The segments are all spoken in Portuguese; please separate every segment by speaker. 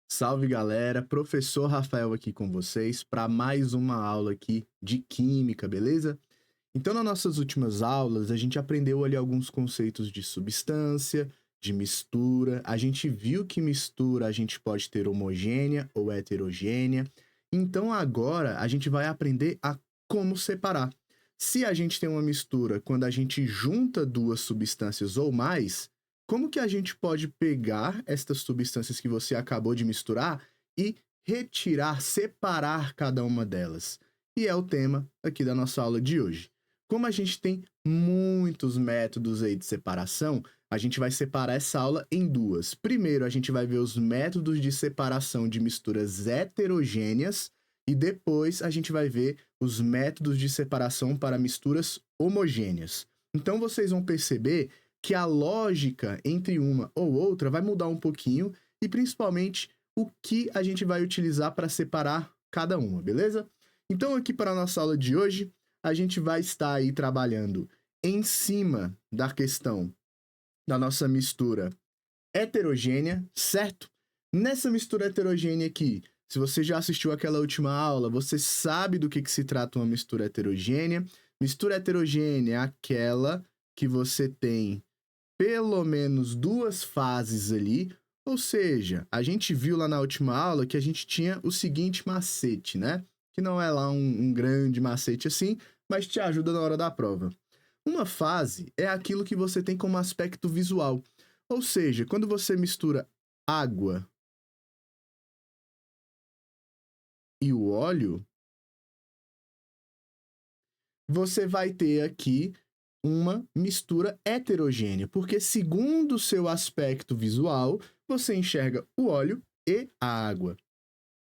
Speaker 1: Salve galera, professor Rafael aqui com vocês para mais uma aula aqui de química, beleza? Então, nas nossas últimas aulas, a gente aprendeu ali alguns conceitos de substância, de mistura. A gente viu que mistura a gente pode ter homogênea ou heterogênea. Então, agora a gente vai aprender a como separar. Se a gente tem uma mistura quando a gente junta duas substâncias ou mais, como que a gente pode pegar estas substâncias que você acabou de misturar e retirar, separar cada uma delas? E é o tema aqui da nossa aula de hoje. Como a gente tem muitos métodos aí de separação, a gente vai separar essa aula em duas. Primeiro, a gente vai ver os métodos de separação de misturas heterogêneas e depois a gente vai ver os métodos de separação para misturas homogêneas. Então, vocês vão perceber que a lógica entre uma ou outra vai mudar um pouquinho e principalmente o que a gente vai utilizar para separar cada uma, beleza? Então, aqui para a nossa aula de hoje, a gente vai estar aí trabalhando em cima da questão da nossa mistura heterogênea, certo? Nessa mistura heterogênea aqui, se você já assistiu aquela última aula, você sabe do que se trata uma mistura heterogênea. Mistura heterogênea é aquela que você tem pelo menos duas fases ali, ou seja, a gente viu lá na última aula que a gente tinha o seguinte macete, né? Que não é lá um grande macete assim, mas te ajuda na hora da prova. Uma fase é aquilo que você tem como aspecto visual, ou seja, quando você mistura água e o óleo, você vai ter aqui uma mistura heterogênea, porque segundo o seu aspecto visual, você enxerga o óleo e a água.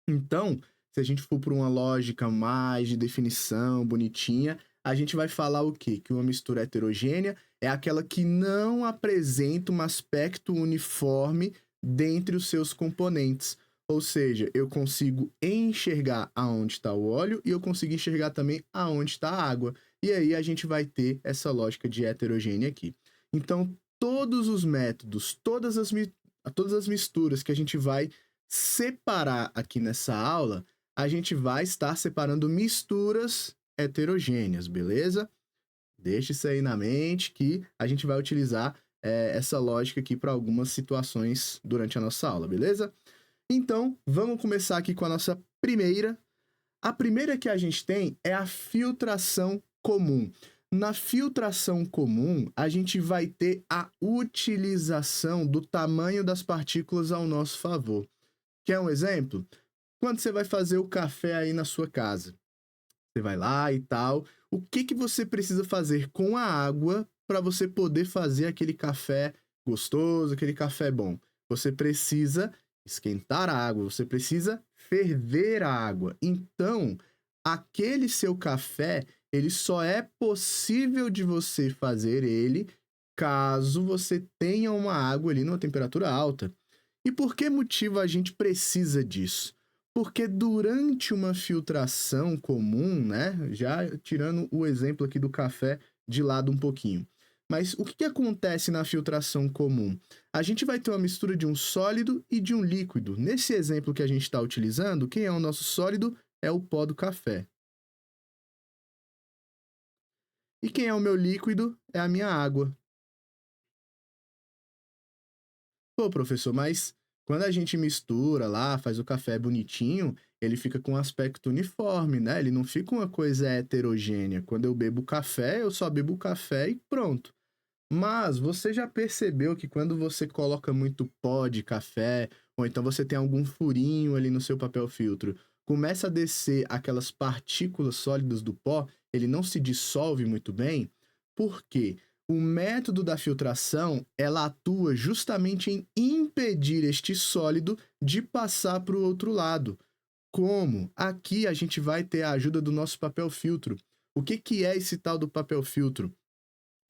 Speaker 1: Então, se a gente for por uma lógica mais de definição bonitinha, a gente vai falar o quê? Que uma mistura heterogênea é aquela que não apresenta um aspecto uniforme dentre os seus componentes. Ou seja, eu consigo enxergar aonde está o óleo e eu consigo enxergar também aonde está a água. E aí a gente vai ter essa lógica de heterogênea aqui. Então, todos os métodos, todas as misturas que a gente vai separar aqui nessa aula, a gente vai estar separando misturas heterogêneas, beleza? Deixe isso aí na mente que a gente vai utilizar essa lógica aqui para algumas situações durante a nossa aula, beleza? Então, vamos começar aqui com a nossa primeira. A primeira que a gente tem é a filtração comum. Na filtração comum, a gente vai ter a utilização do tamanho das partículas ao nosso favor. Quer um exemplo? Quando você vai fazer o café aí na sua casa, você vai lá e tal, o que você precisa fazer com a água para você poder fazer aquele café gostoso, aquele café bom? Você precisa esquentar a água, você precisa ferver a água. Então, aquele seu café, ele só é possível de você fazer ele caso você tenha uma água ali numa temperatura alta. E por que motivo a gente precisa disso? Porque durante uma filtração comum, né, já tirando o exemplo aqui do café de lado um pouquinho, mas o que acontece na filtração comum? A gente vai ter uma mistura de um sólido e de um líquido. Nesse exemplo que a gente está utilizando, quem é o nosso sólido é o pó do café. E quem é o meu líquido é a minha água. Pô, professor, mas quando a gente mistura lá, faz o café bonitinho, ele fica com um aspecto uniforme, né? Ele não fica uma coisa heterogênea. Quando eu bebo café, eu só bebo café e pronto. Mas você já percebeu que quando você coloca muito pó de café, ou então você tem algum furinho ali no seu papel filtro, começa a descer aquelas partículas sólidas do pó, ele não se dissolve muito bem? Por quê? O método da filtração, ela atua justamente em impedir este sólido de passar para o outro lado. Como? Aqui a gente vai ter a ajuda do nosso papel filtro. O que é esse tal do papel filtro?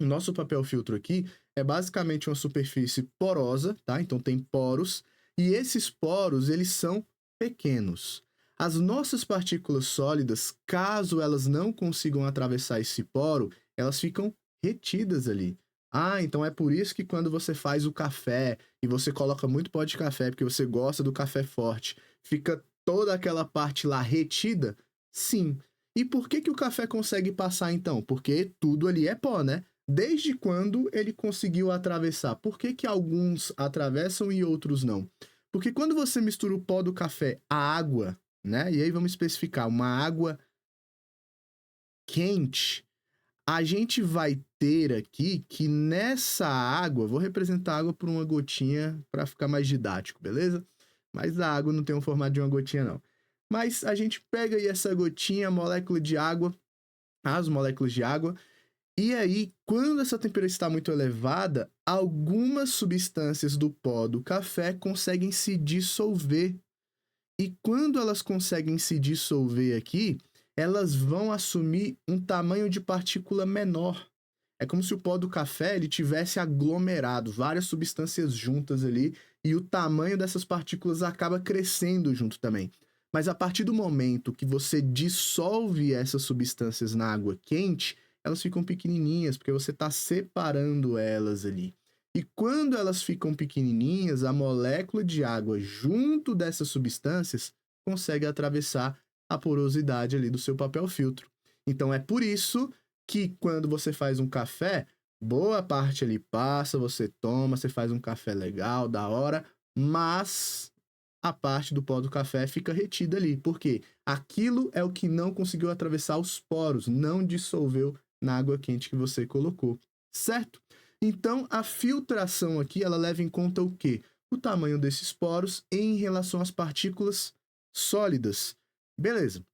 Speaker 1: O nosso papel filtro aqui é basicamente uma superfície porosa, tá? Então tem poros, e esses poros, eles são pequenos. As nossas partículas sólidas, caso elas não consigam atravessar esse poro, elas ficam retidas ali. Ah, então é por isso que quando você faz o café e você coloca muito pó de café, porque você gosta do café forte, fica toda aquela parte lá retida? Sim. E por que que o café consegue passar então? Porque tudo ali é pó, né? Desde quando ele conseguiu atravessar? Por que que alguns atravessam e outros não? Porque quando você mistura o pó do café à água, né? E aí vamos especificar, uma água quente, a gente vai ter aqui que nessa água, vou representar a água por uma gotinha para ficar mais didático, beleza? Mas a água não tem o formato de uma gotinha, não. Mas a gente pega aí essa gotinha, a molécula de água, as moléculas de água, e aí, quando essa temperatura está muito elevada, algumas substâncias do pó do café conseguem se dissolver. E quando elas conseguem se dissolver aqui, elas vão assumir um tamanho de partícula menor. É como se o pó do café ele tivesse aglomerado várias substâncias juntas ali e o tamanho dessas partículas acaba crescendo junto também. Mas a partir do momento que você dissolve essas substâncias na água quente, elas ficam pequenininhas, porque você está separando elas ali. E quando elas ficam pequenininhas, a molécula de água junto dessas substâncias consegue atravessar a porosidade ali do seu papel filtro. Então é por isso que quando você faz um café, boa parte ali passa, você toma, você faz um café legal, da hora, mas a parte do pó do café fica retida ali, porque aquilo é o que não conseguiu atravessar os poros, não dissolveu na água quente que você colocou, certo? Então, a filtração aqui, ela leva em conta o quê? O tamanho desses poros em relação às partículas sólidas. Beleza.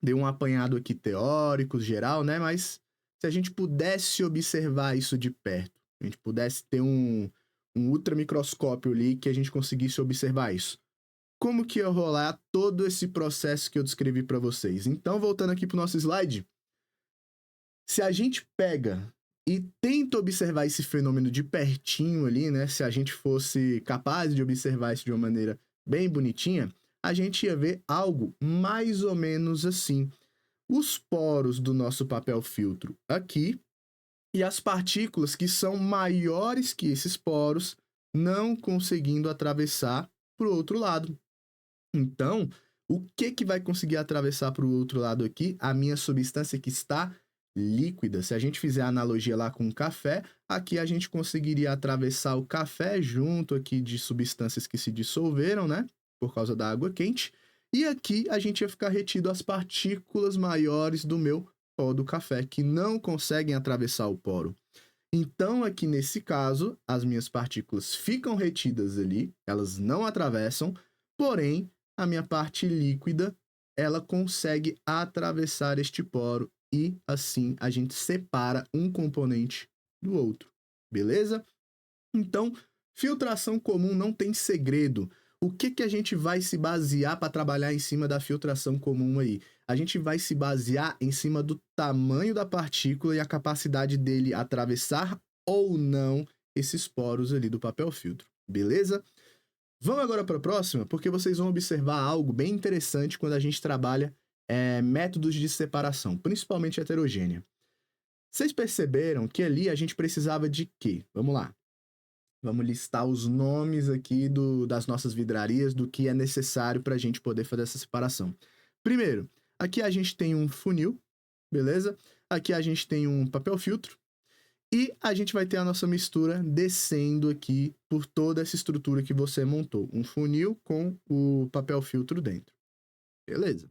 Speaker 1: Dei um apanhado aqui teórico, geral, né? Mas se a gente pudesse observar isso de perto, a gente pudesse ter um ultramicroscópio ali que a gente conseguisse observar isso. Como que ia rolar todo esse processo que eu descrevi para vocês? Então, voltando aqui para o nosso slide, se a gente pega e tenta observar esse fenômeno de pertinho ali, né? Se a gente fosse capaz de observar isso de uma maneira bem bonitinha, a gente ia ver algo mais ou menos assim. Os poros do nosso papel filtro aqui e as partículas que são maiores que esses poros não conseguindo atravessar para o outro lado. Então, o que que vai conseguir atravessar para o outro lado aqui? A minha substância que está líquida. Se a gente fizer a analogia lá com o café, aqui a gente conseguiria atravessar o café junto aqui de substâncias que se dissolveram, né? Por causa da água quente. E aqui a gente ia ficar retido as partículas maiores do meu pó do café, que não conseguem atravessar o poro. Então, aqui nesse caso, as minhas partículas ficam retidas ali, elas não atravessam, porém, a minha parte líquida, ela consegue atravessar este poro e assim a gente separa um componente do outro, beleza? Então, filtração comum não tem segredo. O que que a gente vai se basear para trabalhar em cima da filtração comum aí? A gente vai se basear em cima do tamanho da partícula e a capacidade dele atravessar ou não esses poros ali do papel filtro, beleza? Vamos agora para a próxima, porque vocês vão observar algo bem interessante quando a gente trabalha métodos de separação, principalmente heterogênea. Vocês perceberam que ali a gente precisava de quê? Vamos lá. Vamos listar os nomes aqui das nossas vidrarias, do que é necessário para a gente poder fazer essa separação. Primeiro, aqui a gente tem um funil, beleza? Aqui a gente tem um papel filtro. E a gente vai ter a nossa mistura descendo aqui por toda essa estrutura que você montou. Um funil com o papel filtro dentro. Beleza.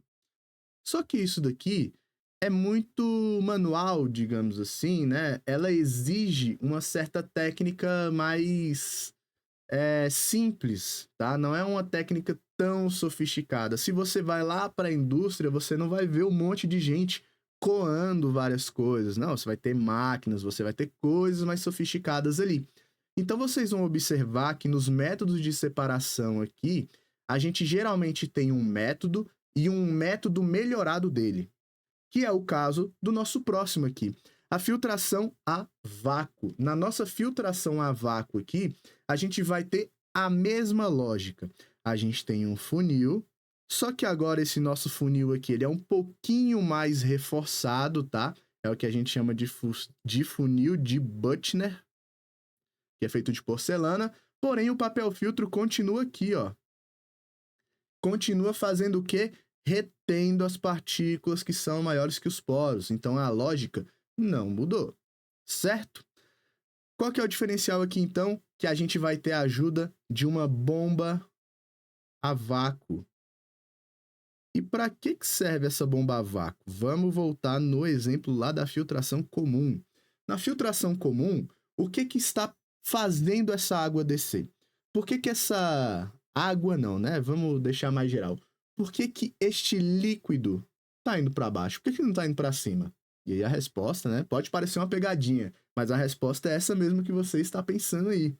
Speaker 1: Só que isso daqui é muito manual, digamos assim, né? Ela exige uma certa técnica mais simples, tá? Não é uma técnica tão sofisticada. Se você vai lá para a indústria, você não vai ver um monte de gente coando várias coisas. Não, você vai ter máquinas, você vai ter coisas mais sofisticadas ali. Então vocês vão observar que nos métodos de separação aqui, a gente geralmente tem um método e um método melhorado dele, que é o caso do nosso próximo aqui. A filtração a vácuo. Na nossa filtração a vácuo aqui, a gente vai ter a mesma lógica. A gente tem um funil, só que agora esse nosso funil aqui ele é um pouquinho mais reforçado, tá? É o que a gente chama de funil de Büchner, que é feito de porcelana, porém o papel filtro continua aqui, ó. Continua fazendo o quê? Retendo as partículas que são maiores que os poros. Então a lógica não mudou, certo? Qual que é o diferencial aqui, então? Que a gente vai ter a ajuda de uma bomba a vácuo. E para que serve essa bomba a vácuo? Vamos voltar no exemplo lá da filtração comum. Na filtração comum, o que está fazendo essa água descer? Por que essa água não, né? Vamos deixar mais geral. Por que este líquido está indo para baixo? Por que não está indo para cima? E aí a resposta, né? Pode parecer uma pegadinha, mas a resposta é essa mesmo que você está pensando aí.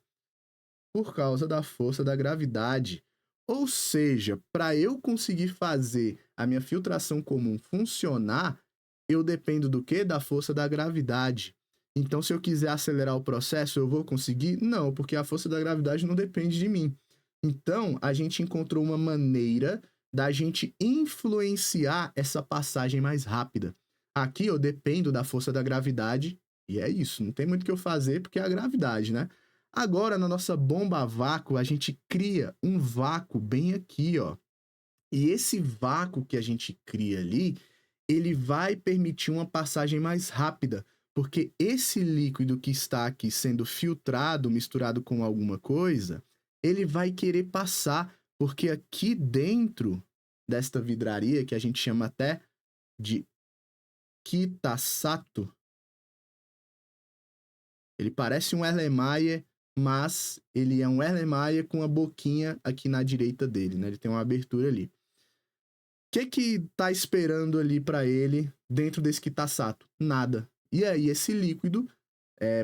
Speaker 1: Por causa da força da gravidade. Ou seja, para eu conseguir fazer a minha filtração comum funcionar, eu dependo do quê? Da força da gravidade. Então, se eu quiser acelerar o processo, eu vou conseguir? Não, porque a força da gravidade não depende de mim. Então, a gente encontrou uma maneira da gente influenciar essa passagem mais rápida. Aqui eu dependo da força da gravidade, e é isso, não tem muito o que eu fazer, porque é a gravidade, né? Agora, na nossa bomba a vácuo, a gente cria um vácuo bem aqui, ó. E esse vácuo que a gente cria ali, ele vai permitir uma passagem mais rápida, porque esse líquido que está aqui sendo filtrado, misturado com alguma coisa, ele vai querer passar, porque aqui dentro desta vidraria, que a gente chama até de Kitasato, ele parece um Erlenmeyer, mas ele é um Erlenmeyer com a boquinha aqui na direita dele, né? Ele tem uma abertura ali. O que tá esperando ali para ele dentro desse Kitasato? Nada. E aí esse líquido,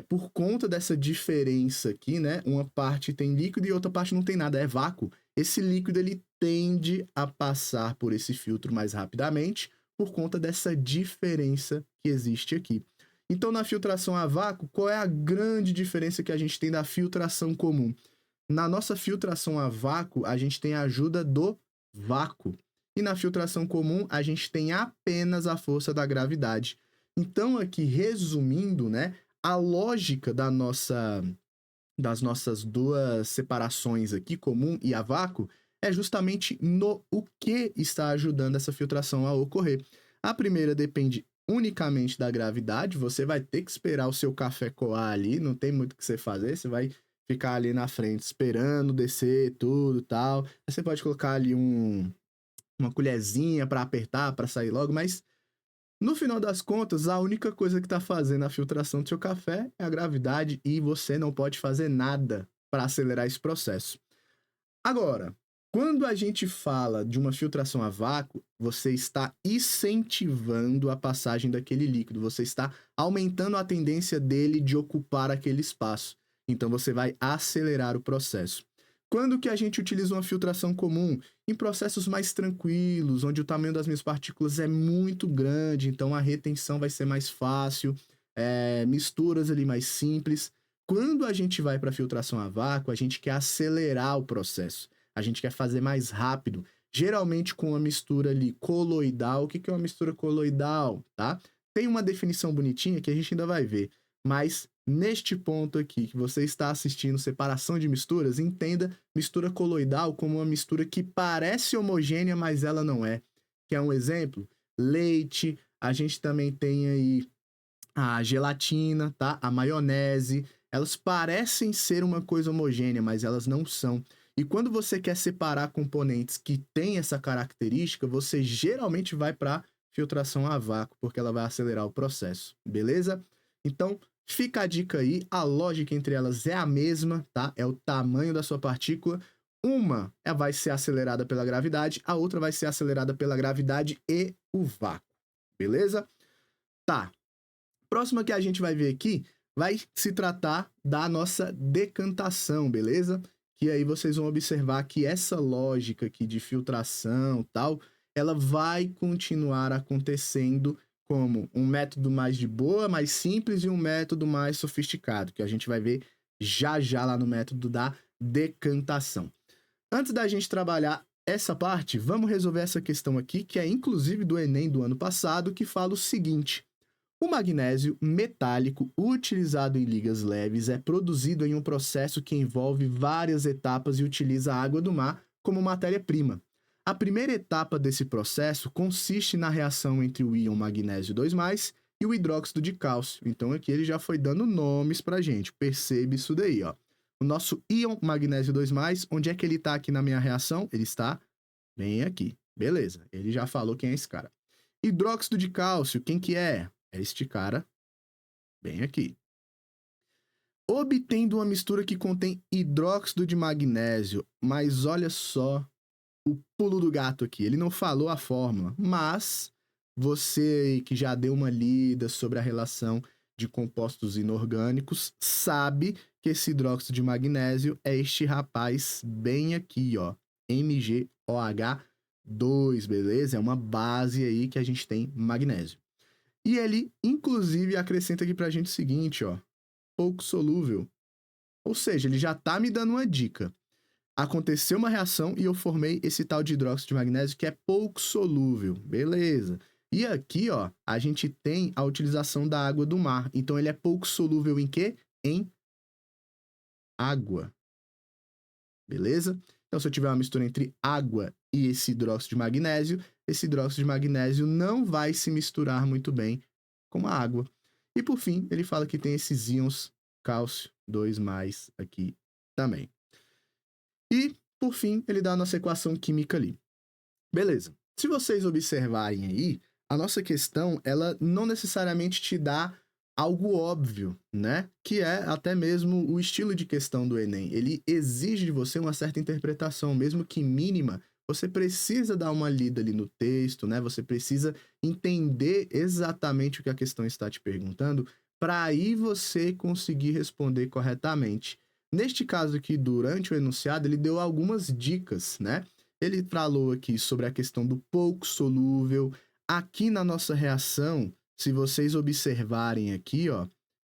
Speaker 1: por conta dessa diferença aqui, né? Uma parte tem líquido e outra parte não tem nada, é vácuo. Esse líquido ele tende a passar por esse filtro mais rapidamente por conta dessa diferença que existe aqui. Então, na filtração a vácuo, qual é a grande diferença que a gente tem da filtração comum? Na nossa filtração a vácuo, a gente tem a ajuda do vácuo. E na filtração comum, a gente tem apenas a força da gravidade. Então, aqui, resumindo, né, a lógica das nossas duas separações aqui, comum e a vácuo, é justamente no o que está ajudando essa filtração a ocorrer. A primeira depende unicamente da gravidade, você vai ter que esperar o seu café coar ali, não tem muito o que você fazer, você vai ficar ali na frente esperando descer tudo e tal. Aí você pode colocar ali uma colherzinha para apertar, para sair logo, mas no final das contas, a única coisa que está fazendo a filtração do seu café é a gravidade e você não pode fazer nada para acelerar esse processo. Agora, quando a gente fala de uma filtração a vácuo, você está incentivando a passagem daquele líquido, você está aumentando a tendência dele de ocupar aquele espaço. Então você vai acelerar o processo. Quando que a gente utiliza uma filtração comum? Em processos mais tranquilos, onde o tamanho das minhas partículas é muito grande, então a retenção vai ser mais fácil, misturas ali mais simples. Quando a gente vai para a filtração a vácuo, a gente quer acelerar o processo. A gente quer fazer mais rápido, geralmente com uma mistura ali coloidal. O que é uma mistura coloidal, tá? Tem uma definição bonitinha que a gente ainda vai ver, mas neste ponto aqui que você está assistindo separação de misturas, entenda mistura coloidal como uma mistura que parece homogênea, mas ela não é. Quer um exemplo? Leite, a gente também tem aí a gelatina, tá? A maionese, elas parecem ser uma coisa homogênea, mas elas não são. E quando você quer separar componentes que têm essa característica, você geralmente vai para filtração a vácuo, porque ela vai acelerar o processo, beleza? Então, fica a dica aí, a lógica entre elas é a mesma, tá? É o tamanho da sua partícula. Uma vai ser acelerada pela gravidade, a outra vai ser acelerada pela gravidade e o vácuo, beleza? Tá. Próxima que a gente vai ver aqui vai se tratar da nossa decantação, beleza? Que aí vocês vão observar que essa lógica aqui de filtração tal, ela vai continuar acontecendo como um método mais de boa, mais simples e um método mais sofisticado, que a gente vai ver já já lá no método da decantação. Antes da gente trabalhar essa parte, vamos resolver essa questão aqui, que é inclusive do Enem do ano passado, que fala o seguinte: O magnésio metálico utilizado em ligas leves é produzido em um processo que envolve várias etapas e utiliza a água do mar como matéria-prima. A primeira etapa desse processo consiste na reação entre o íon magnésio 2+, e o hidróxido de cálcio. Então aqui ele já foi dando nomes para a gente, percebe isso daí, ó. O nosso íon magnésio 2+, onde é que ele está aqui na minha reação? Ele está bem aqui, beleza. Ele já falou quem é esse cara. Hidróxido de cálcio, quem que é? É este cara, bem aqui. Obtendo uma mistura que contém hidróxido de magnésio, mas olha só o pulo do gato aqui. Ele não falou a fórmula, mas você que já deu uma lida sobre a relação de compostos inorgânicos sabe que esse hidróxido de magnésio é este rapaz bem aqui, ó, MgOH2, beleza? É uma base aí que a gente tem magnésio. E ele, inclusive, acrescenta aqui pra gente o seguinte, ó, pouco solúvel. Ou seja, ele já tá me dando uma dica. Aconteceu uma reação e eu formei esse tal de hidróxido de magnésio que é pouco solúvel, beleza. E aqui, ó, a gente tem a utilização da água do mar. Então, ele é pouco solúvel em quê? Em água, beleza? Então, se eu tiver uma mistura entre água e esse hidróxido de magnésio não vai se misturar muito bem com a água. E por fim, ele fala que tem esses íons cálcio 2+ aqui também. E, por fim, ele dá a nossa equação química ali. Beleza. Se vocês observarem aí, a nossa questão, ela não necessariamente te dá algo óbvio, né? Que é até mesmo o estilo de questão do Enem. Ele exige de você uma certa interpretação, mesmo que mínima. Você precisa dar uma lida ali no texto, né? Você precisa entender exatamente o que a questão está te perguntando, para aí você conseguir responder corretamente. Neste caso aqui, durante o enunciado, ele deu algumas dicas, né? Ele falou aqui sobre a questão do pouco solúvel. Aqui na nossa reação, se vocês observarem aqui, ó,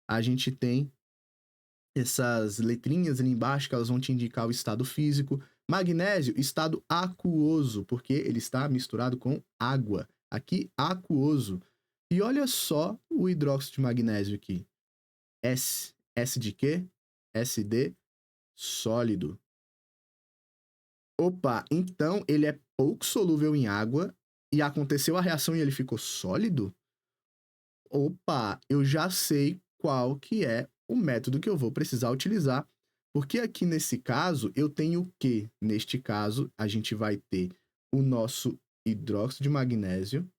Speaker 1: a gente tem essas letrinhas ali embaixo que elas vão te indicar o estado físico. Magnésio, estado aquoso, porque ele está misturado com água. Aqui, aquoso. E olha só o hidróxido de magnésio aqui. S. S de quê? SD, sólido. Opa, então ele é pouco solúvel em água e aconteceu a reação e ele ficou sólido? Opa, eu já sei qual que é o método que eu vou precisar utilizar, porque aqui nesse caso eu tenho o quê? Neste caso, a gente vai ter o nosso hidróxido de magnésio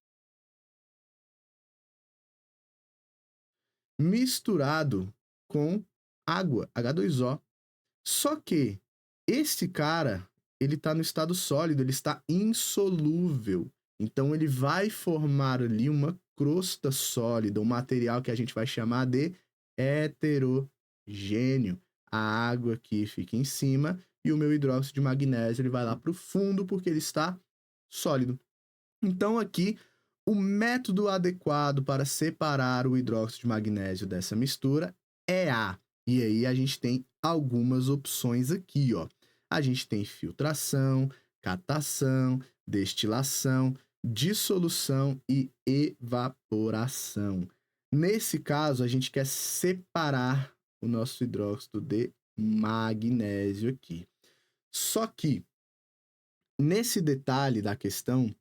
Speaker 1: misturado com água, H2O. Só que esse cara, ele está no estado sólido, ele está insolúvel. Então, ele vai formar ali uma crosta sólida, um material que a gente vai chamar de heterogêneo. A água aqui fica em cima e o meu hidróxido de magnésio ele vai lá para o fundo porque ele está sólido. Então, aqui, o método adequado para separar o hidróxido de magnésio dessa mistura é A. E aí a gente tem algumas opções aqui, ó. A gente tem filtração, catação, destilação, dissolução e evaporação. Nesse caso, a gente quer separar o nosso hidróxido de magnésio aqui. Só que, nesse detalhe da questão,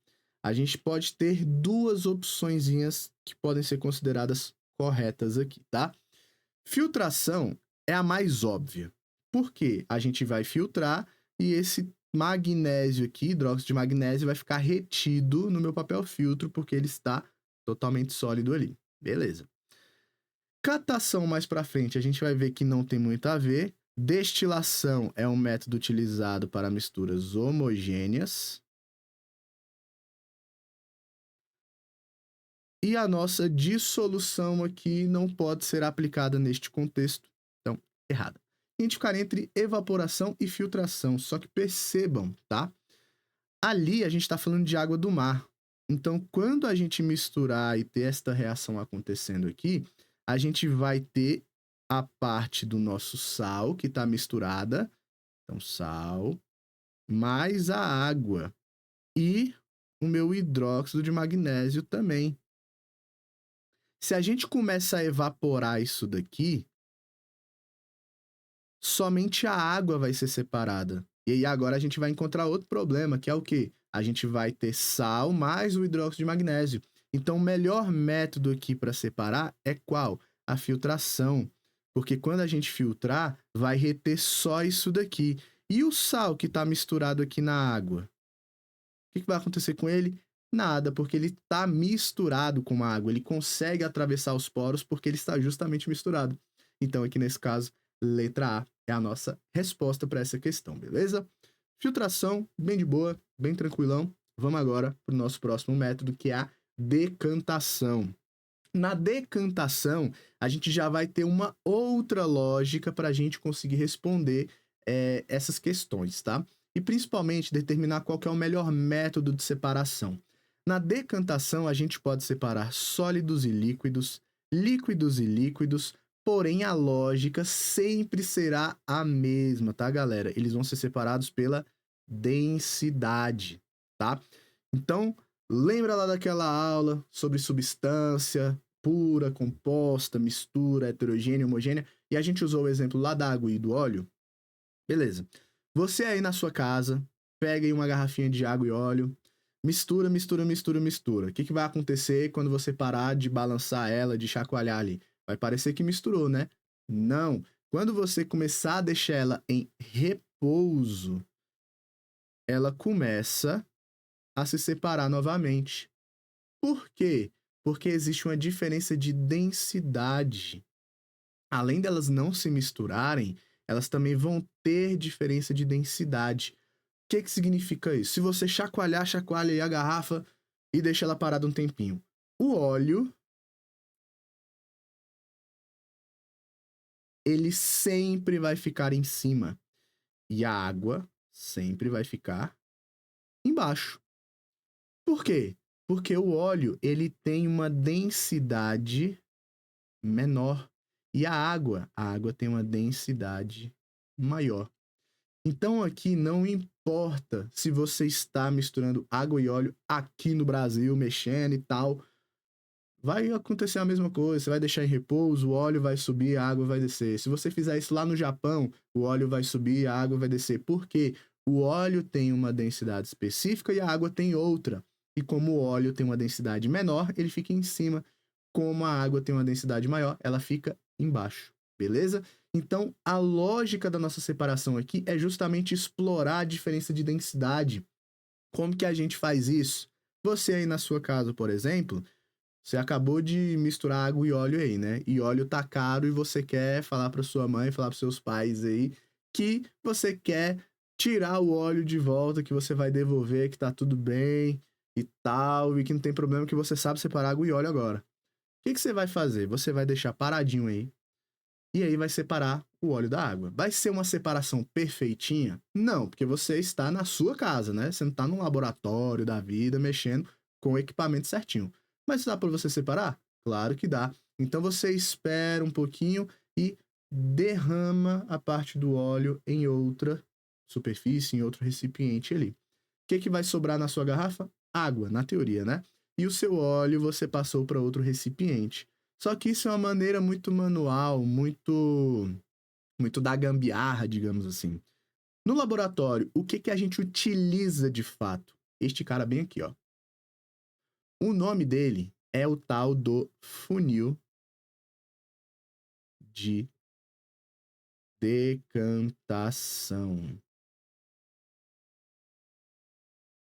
Speaker 1: a gente pode ter duas opçõezinhas que podem ser consideradas corretas aqui, tá? Filtração é a mais óbvia. Por quê? A gente vai filtrar e esse magnésio aqui, hidróxido de magnésio, vai ficar retido no meu papel filtro porque ele está totalmente sólido ali. Beleza. Catação mais para frente, a gente vai ver que não tem muito a ver. Destilação é um método utilizado para misturas homogêneas. E a nossa dissolução aqui não pode ser aplicada neste contexto. Então, errada. A gente ficar entre evaporação e filtração. Só que percebam, tá? Ali a gente está falando de água do mar. Então, quando a gente misturar e ter esta reação acontecendo aqui, a gente vai ter a parte do nosso sal que está misturada. Então, sal, mais a água. E o meu hidróxido de magnésio também. Se a gente começa a evaporar isso daqui, somente a água vai ser separada. E aí agora a gente vai encontrar outro problema, que é o quê? A gente vai ter sal mais o hidróxido de magnésio. Então, o melhor método aqui para separar é qual? A filtração. Porque quando a gente filtrar, vai reter só isso daqui. E o sal que está misturado aqui na água? O que vai acontecer com ele? Nada, porque ele está misturado com a água. Ele consegue atravessar os poros porque ele está justamente misturado. Então, aqui nesse caso, letra A é a nossa resposta para essa questão, beleza? Filtração, bem de boa, bem tranquilão. Vamos agora para o nosso próximo método, que é a decantação. Na decantação, a gente já vai ter uma outra lógica para a gente conseguir responder essas questões, tá? E principalmente determinar qual que é o melhor método de separação. Na decantação, a gente pode separar sólidos e líquidos, líquidos e líquidos, porém a lógica sempre será a mesma, tá, galera? Eles vão ser separados pela densidade, tá? Então, lembra lá daquela aula sobre substância pura, composta, mistura, heterogênea, homogênea, e a gente usou o exemplo lá da água e do óleo? Beleza. Você aí na sua casa, pega aí uma garrafinha de água e óleo, mistura, mistura, mistura, mistura. O que vai acontecer quando você parar de balançar ela, de chacoalhar ali? Vai parecer que misturou, né? Não. Quando você começar a deixar ela em repouso, ela começa a se separar novamente. Por quê? Porque existe uma diferença de densidade. Além delas não se misturarem, elas também vão ter diferença de densidade. O que significa isso? Se você chacoalhar, chacoalha aí a garrafa e deixa ela parada um tempinho. O óleo, ele sempre vai ficar em cima. E a água sempre vai ficar embaixo. Por quê? Porque o óleo, ele tem uma densidade menor. E a água tem uma densidade maior. Então aqui não importa se você está misturando água e óleo aqui no Brasil, mexendo e tal, vai acontecer a mesma coisa. Você vai deixar em repouso, o óleo vai subir, a água vai descer. Se você fizer isso lá no Japão, o óleo vai subir, a água vai descer. Por quê? O óleo tem uma densidade específica e a água tem outra. E como o óleo tem uma densidade menor, ele fica em cima. Como a água tem uma densidade maior, ela fica embaixo. Beleza? Então, a lógica da nossa separação aqui é justamente explorar a diferença de densidade. Como que a gente faz isso? Você aí na sua casa, por exemplo, você acabou de misturar água e óleo aí, né? E óleo tá caro e você quer falar para sua mãe, falar para seus pais aí que você quer tirar o óleo de volta, que você vai devolver, que tá tudo bem e tal, e que não tem problema, que você sabe separar água e óleo agora. O que você vai fazer? Você vai deixar paradinho aí, e aí vai separar o óleo da água. Vai ser uma separação perfeitinha? Não, porque você está na sua casa, né? Você não está num laboratório da vida mexendo com o equipamento certinho. Mas dá para você separar? Claro que dá. Então você espera um pouquinho e derrama a parte do óleo em outra superfície, em outro recipiente ali. O que vai sobrar na sua garrafa? Água, na teoria, né? E o seu óleo você passou para outro recipiente. Só que isso é uma maneira muito manual, muito da gambiarra, digamos assim. No laboratório, o que a gente utiliza de fato? Este cara bem aqui, ó. O nome dele é o tal do funil de decantação.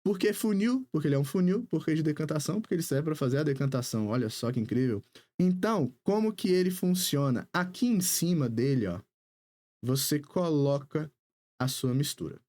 Speaker 1: Por que funil? Porque ele é um funil. Por que de decantação? Porque ele serve para fazer a decantação. Olha só que incrível. Então, como que ele funciona? Aqui em cima dele, ó, você coloca a sua mistura.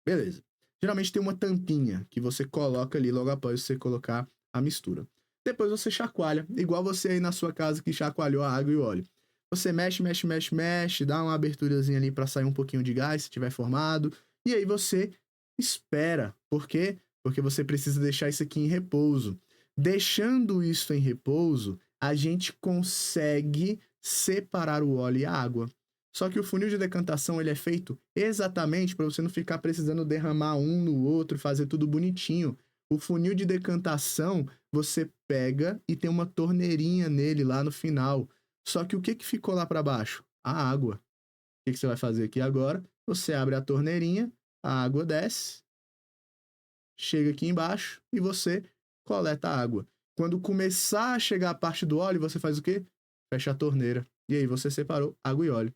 Speaker 1: Beleza. Geralmente tem uma tampinha que você coloca ali logo após você colocar a mistura. Depois você chacoalha, igual você aí na sua casa que chacoalhou a água e o óleo. Você mexe, mexe, mexe, mexe, dá uma aberturazinha ali para sair um pouquinho de gás se tiver formado, e aí você espera. Por quê? Porque você precisa deixar isso aqui em repouso. Deixando isso em repouso, a gente consegue separar o óleo e a água. Só que o funil de decantação ele é feito exatamente para você não ficar precisando derramar um no outro, fazer tudo bonitinho. O funil de decantação, você pega e tem uma torneirinha nele lá no final. Só que o que ficou lá para baixo? A água. O que você vai fazer aqui agora? Você abre a torneirinha, a água desce, chega aqui embaixo e você coleta a água. Quando começar a chegar a parte do óleo, você faz o quê? Fecha a torneira. E aí você separou água e óleo.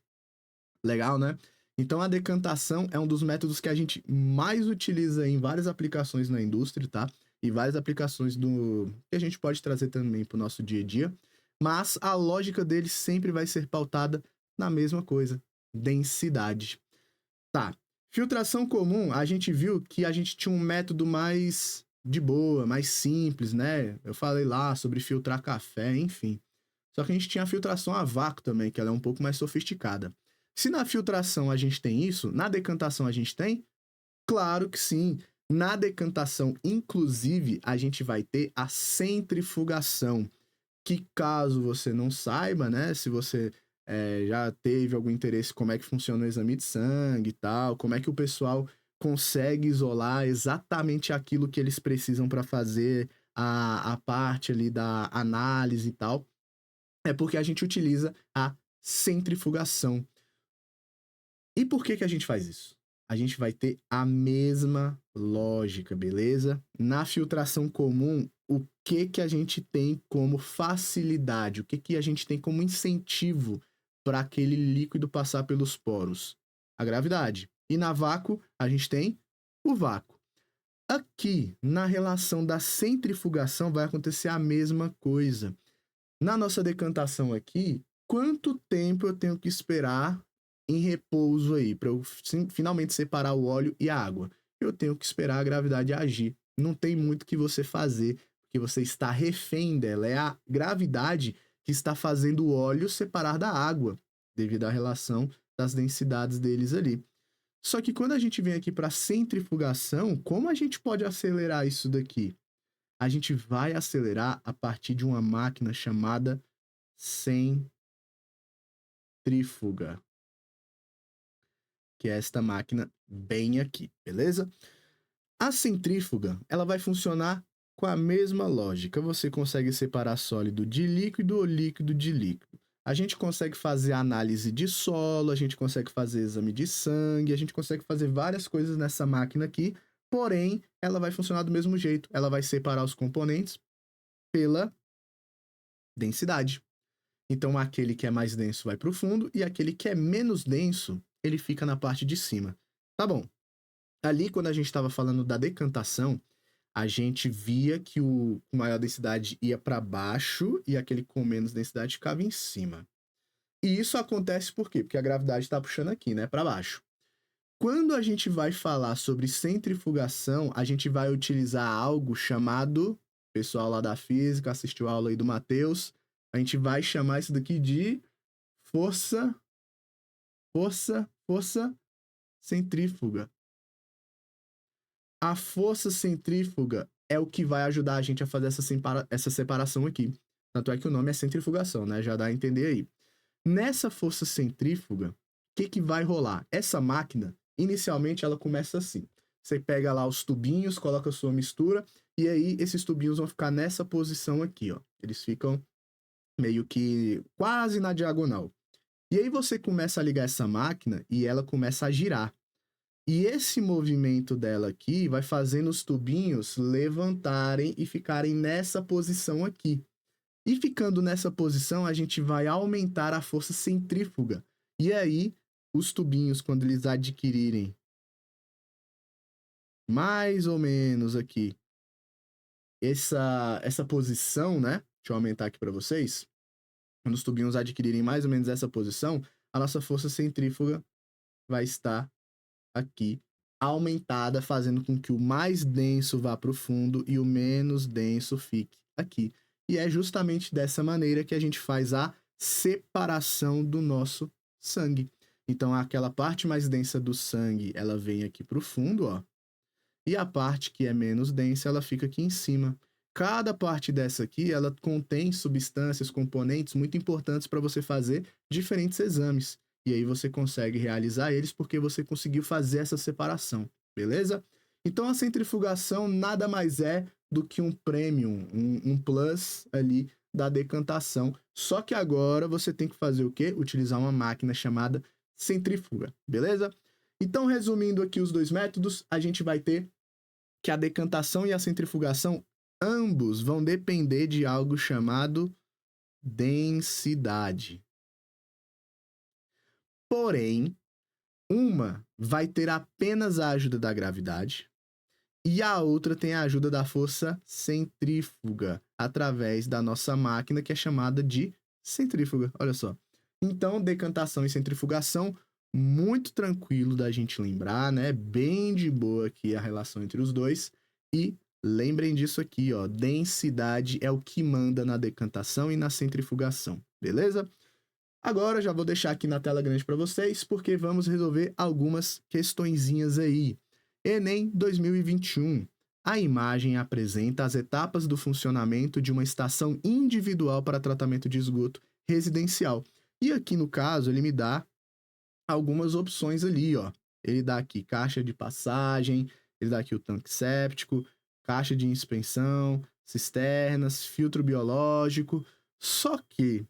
Speaker 1: Legal, né? Então a decantação é um dos métodos que a gente mais utiliza em várias aplicações na indústria, tá? E várias aplicações que a gente pode trazer também para o nosso dia a dia. Mas a lógica dele sempre vai ser pautada na mesma coisa, densidade. Tá. Filtração comum, a gente viu que a gente tinha um método mais de boa, mais simples, né? Eu falei lá sobre filtrar café, enfim. Só que a gente tinha a filtração a vácuo também, que ela é um pouco mais sofisticada. Se na filtração a gente tem isso, na decantação a gente tem? Claro que sim. Na decantação, inclusive, a gente vai ter a centrifugação, que caso você não saiba, né, se você já teve algum interesse como é que funciona o exame de sangue e tal, como é que o pessoal consegue isolar exatamente aquilo que eles precisam para fazer a parte ali da análise e tal, é porque a gente utiliza a centrifugação. E por que a gente faz isso? A gente vai ter a mesma lógica, beleza? Na filtração comum, o que a gente tem como facilidade? O que a gente tem como incentivo para aquele líquido passar pelos poros? A gravidade. E na vácuo, a gente tem o vácuo. Aqui, na relação da centrifugação, vai acontecer a mesma coisa. Na nossa decantação aqui, quanto tempo eu tenho que esperar em repouso aí, para eu finalmente separar o óleo e a água? Eu tenho que esperar a gravidade agir. Não tem muito que você fazer, porque você está refém dela. É a gravidade que está fazendo o óleo separar da água, devido à relação das densidades deles ali. Só que quando a gente vem aqui para centrifugação, como a gente pode acelerar isso daqui? A gente vai acelerar a partir de uma máquina chamada centrífuga, que é esta máquina bem aqui, beleza? A centrífuga, ela vai funcionar com a mesma lógica. Você consegue separar sólido de líquido ou líquido de líquido. A gente consegue fazer análise de solo, a gente consegue fazer exame de sangue, a gente consegue fazer várias coisas nessa máquina aqui, porém, ela vai funcionar do mesmo jeito. Ela vai separar os componentes pela densidade. Então, aquele que é mais denso vai para o fundo e aquele que é menos denso, ele fica na parte de cima. Tá bom. Ali, quando a gente estava falando da decantação, a gente via que o com maior densidade ia para baixo e aquele com menos densidade ficava em cima. E isso acontece por quê? Porque a gravidade está puxando aqui, né, para baixo. Quando a gente vai falar sobre centrifugação, a gente vai utilizar algo chamado, pessoal lá da física, assistiu a aula aí do Matheus, a gente vai chamar isso daqui de força centrífuga. A força centrífuga é o que vai ajudar a gente a fazer essa separação aqui. Tanto é que o nome é centrifugação, né? Já dá a entender aí. Nessa força centrífuga, o que vai rolar? Essa máquina, inicialmente, ela começa assim. Você pega lá os tubinhos, coloca a sua mistura, e aí esses tubinhos vão ficar nessa posição aqui, ó. Eles ficam meio que quase na diagonal. E aí você começa a ligar essa máquina e ela começa a girar. E esse movimento dela aqui vai fazendo os tubinhos levantarem e ficarem nessa posição aqui. E ficando nessa posição, a gente vai aumentar a força centrífuga. E aí, os tubinhos, quando eles adquirirem mais ou menos aqui essa posição, né? Deixa eu aumentar aqui para vocês. Quando os tubinhos adquirirem mais ou menos essa posição, a nossa força centrífuga vai estar aqui aumentada, fazendo com que o mais denso vá para o fundo e o menos denso fique aqui. E é justamente dessa maneira que a gente faz a separação do nosso sangue. Então, aquela parte mais densa do sangue, ela vem aqui para o fundo, ó. E a parte que é menos densa, ela fica aqui em cima. Cada parte dessa aqui, ela contém substâncias, componentes muito importantes para você fazer diferentes exames. E aí você consegue realizar eles porque você conseguiu fazer essa separação, beleza? Então a centrifugação nada mais é do que um premium, um plus ali da decantação. Só que agora você tem que fazer o quê? Utilizar uma máquina chamada centrífuga, beleza? Então, resumindo aqui os dois métodos, a gente vai ter que a decantação e a centrifugação, ambos vão depender de algo chamado densidade. Porém, uma vai ter apenas a ajuda da gravidade e a outra tem a ajuda da força centrífuga, através da nossa máquina que é chamada de centrífuga. Olha só. Então, decantação e centrifugação, muito tranquilo da gente lembrar, né? Bem de boa aqui a relação entre os dois. E lembrem disso aqui, ó. Densidade é o que manda na decantação e na centrifugação, beleza? Agora já vou deixar aqui na tela grande para vocês, porque vamos resolver algumas questõezinhas aí. Enem 2021. A imagem apresenta as etapas do funcionamento de uma estação individual para tratamento de esgoto residencial. E aqui no caso, ele me dá algumas opções ali, ó. Ele dá aqui caixa de passagem, ele dá aqui o tanque séptico, caixa de inspeção, cisternas, filtro biológico. Só que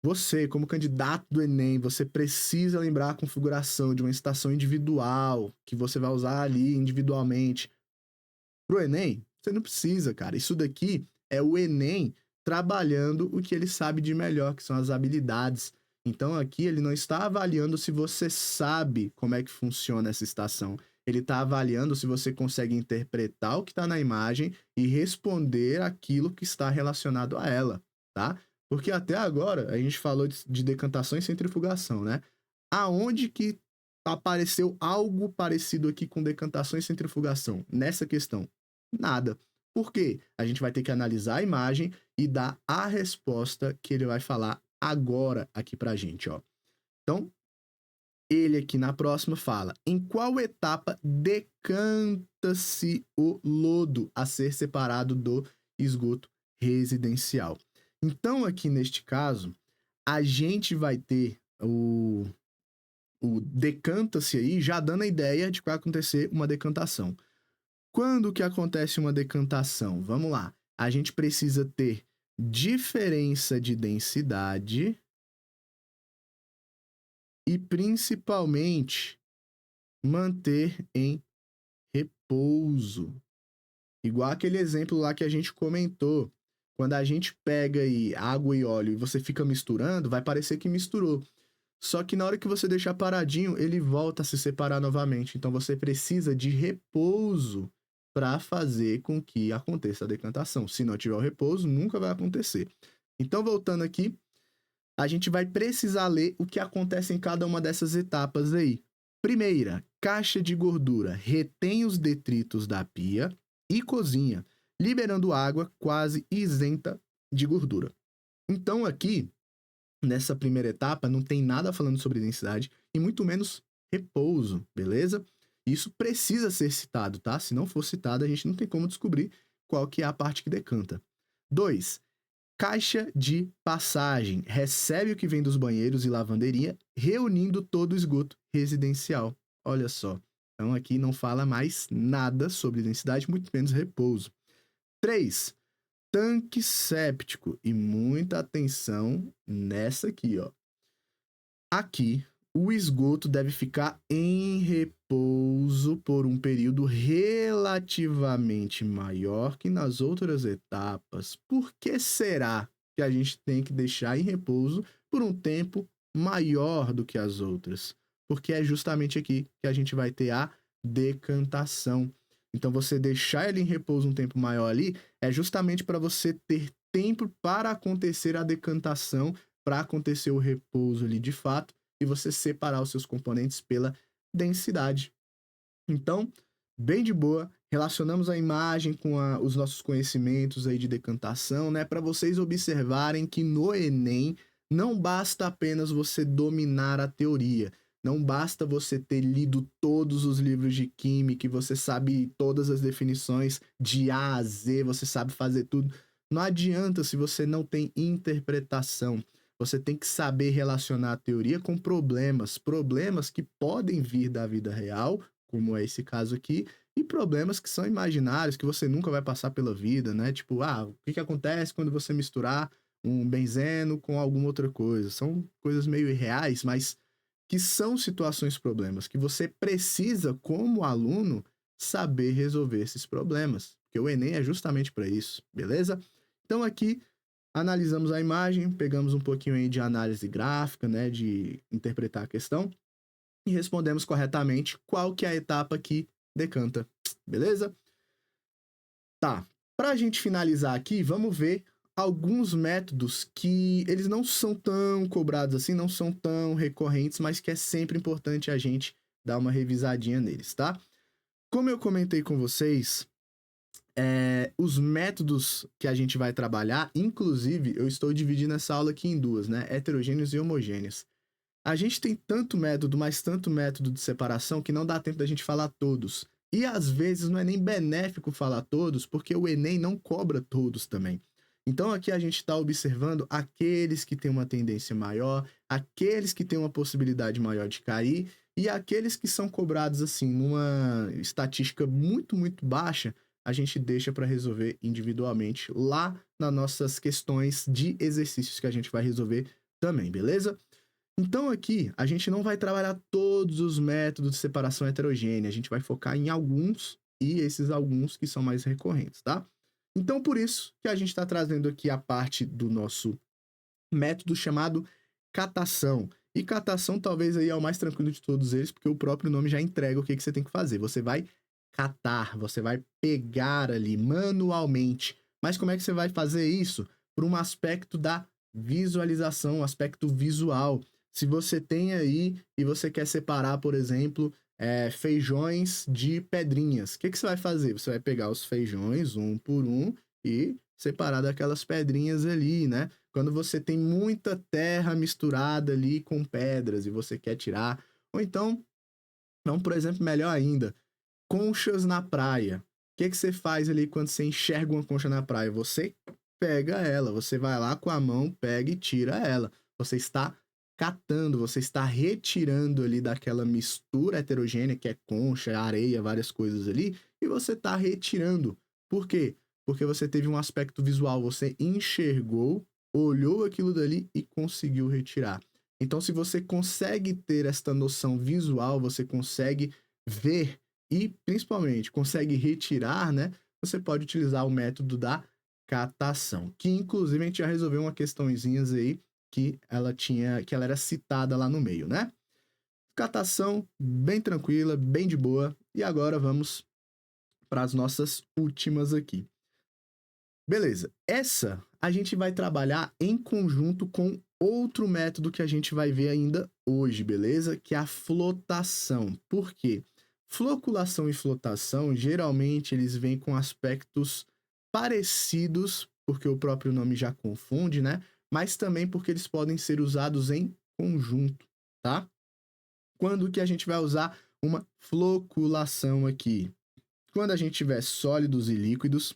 Speaker 1: você, como candidato do Enem, você precisa lembrar a configuração de uma estação individual, que você vai usar ali individualmente. Pro Enem, você não precisa, cara. Isso daqui é o Enem trabalhando o que ele sabe de melhor, que são as habilidades. Então aqui ele não está avaliando se você sabe como é que funciona essa estação. Ele está avaliando se você consegue interpretar o que está na imagem e responder aquilo que está relacionado a ela, tá? Porque até agora a gente falou de decantação e centrifugação, né? Aonde que apareceu algo parecido aqui com decantação e centrifugação nessa questão? Nada. Por quê? A gente vai ter que analisar a imagem e dar a resposta que ele vai falar agora aqui pra gente, ó. Então, ele aqui na próxima fala: em qual etapa decanta-se o lodo a ser separado do esgoto residencial? Então, aqui neste caso, a gente vai ter o decanta-se aí já dando a ideia de que vai acontecer uma decantação. Quando que acontece uma decantação? Vamos lá. A gente precisa ter diferença de densidade e, principalmente, manter em repouso. Igual aquele exemplo lá que a gente comentou. Quando a gente pega aí água e óleo e você fica misturando, vai parecer que misturou. Só que na hora que você deixar paradinho, ele volta a se separar novamente. Então você precisa de repouso para fazer com que aconteça a decantação. Se não tiver o repouso, nunca vai acontecer. Então, voltando aqui, a gente vai precisar ler o que acontece em cada uma dessas etapas aí. Primeira, caixa de gordura retém os detritos da pia e cozinha, liberando água quase isenta de gordura. Então, aqui, nessa primeira etapa, não tem nada falando sobre densidade e muito menos repouso, beleza? Isso precisa ser citado, tá? Se não for citado, a gente não tem como descobrir qual que é a parte que decanta. 2. Caixa de passagem. Recebe o que vem dos banheiros e lavanderia, reunindo todo o esgoto residencial. Olha só. Então aqui não fala mais nada sobre densidade, muito menos repouso. 3. Tanque séptico. E muita atenção nessa aqui, ó. Aqui, o esgoto deve ficar em repouso por um período relativamente maior que nas outras etapas. Por que será que a gente tem que deixar em repouso por um tempo maior do que as outras? Porque é justamente aqui que a gente vai ter a decantação. Então, você deixar ele em repouso um tempo maior ali é justamente para você ter tempo para acontecer a decantação, para acontecer o repouso ali de fato, e você separar os seus componentes pela densidade. Então, bem de boa, relacionamos a imagem com os nossos conhecimentos aí de decantação, né? Para vocês observarem que no Enem não basta apenas você dominar a teoria, não basta você ter lido todos os livros de química, você sabe todas as definições de A a Z, você sabe fazer tudo. Não adianta se você não tem interpretação. Você tem que saber relacionar a teoria com problemas, problemas que podem vir da vida real, como é esse caso aqui, e problemas que são imaginários, que você nunca vai passar pela vida, né? Tipo, o que acontece quando você misturar um benzeno com alguma outra coisa? São coisas meio irreais, mas que são situações problemas, que você precisa, como aluno, saber resolver esses problemas. Porque o Enem é justamente para isso, beleza? Então aqui analisamos a imagem, pegamos um pouquinho aí de análise gráfica, né, de interpretar a questão, e respondemos corretamente qual que é a etapa que decanta, beleza? Tá, para a gente finalizar aqui, vamos ver alguns métodos que eles não são tão cobrados assim, não são tão recorrentes, mas que é sempre importante a gente dar uma revisadinha neles, tá? Como eu comentei com vocês, os métodos que a gente vai trabalhar, inclusive, eu estou dividindo essa aula aqui em duas, né? Heterogêneos e homogêneos. A gente tem tanto método, mas tanto método de separação que não dá tempo da gente falar todos. E às vezes não é nem benéfico falar todos, porque o Enem não cobra todos também. Então aqui a gente está observando aqueles que têm uma tendência maior, aqueles que têm uma possibilidade maior de cair, e aqueles que são cobrados assim numa estatística muito, muito baixa, a gente deixa para resolver individualmente lá nas nossas questões de exercícios que a gente vai resolver também, beleza? Então aqui a gente não vai trabalhar todos os métodos de separação heterogênea, a gente vai focar em alguns e esses alguns que são mais recorrentes, tá? Então por isso que a gente está trazendo aqui a parte do nosso método chamado catação. E catação talvez aí é o mais tranquilo de todos eles, porque o próprio nome já entrega o que você tem que fazer. Você vai catar, você vai pegar ali manualmente. Mas como é que você vai fazer isso? Por um aspecto da visualização, um aspecto visual. Se você tem aí e você quer separar, por exemplo, feijões de pedrinhas, o que você vai fazer? Você vai pegar os feijões um por um e separar daquelas pedrinhas ali, né? Quando você tem muita terra misturada ali com pedras e você quer tirar, ou então, não, por exemplo, melhor ainda, conchas na praia. O que você faz ali quando você enxerga uma concha na praia? Você pega ela, você vai lá com a mão, pega e tira ela. Você está catando, você está retirando ali daquela mistura heterogênea que é concha, areia, várias coisas ali, e você está retirando. Por quê? Porque você teve um aspecto visual, você enxergou, olhou aquilo dali e conseguiu retirar. Então, se você consegue ter esta noção visual, você consegue ver e, principalmente, consegue retirar, né? Você pode utilizar o método da catação, que inclusive a gente já resolveu uma questãozinhas aí que ela era citada lá no meio, né? Catação bem tranquila, bem de boa. E agora vamos para as nossas últimas aqui. Beleza, essa a gente vai trabalhar em conjunto com outro método que a gente vai ver ainda hoje, beleza? Que é a flotação. Por quê? Floculação e flotação, geralmente eles vêm com aspectos parecidos, porque o próprio nome já confunde, né? Mas também porque eles podem ser usados em conjunto, tá? Quando que a gente vai usar uma floculação aqui? Quando a gente tiver sólidos e líquidos,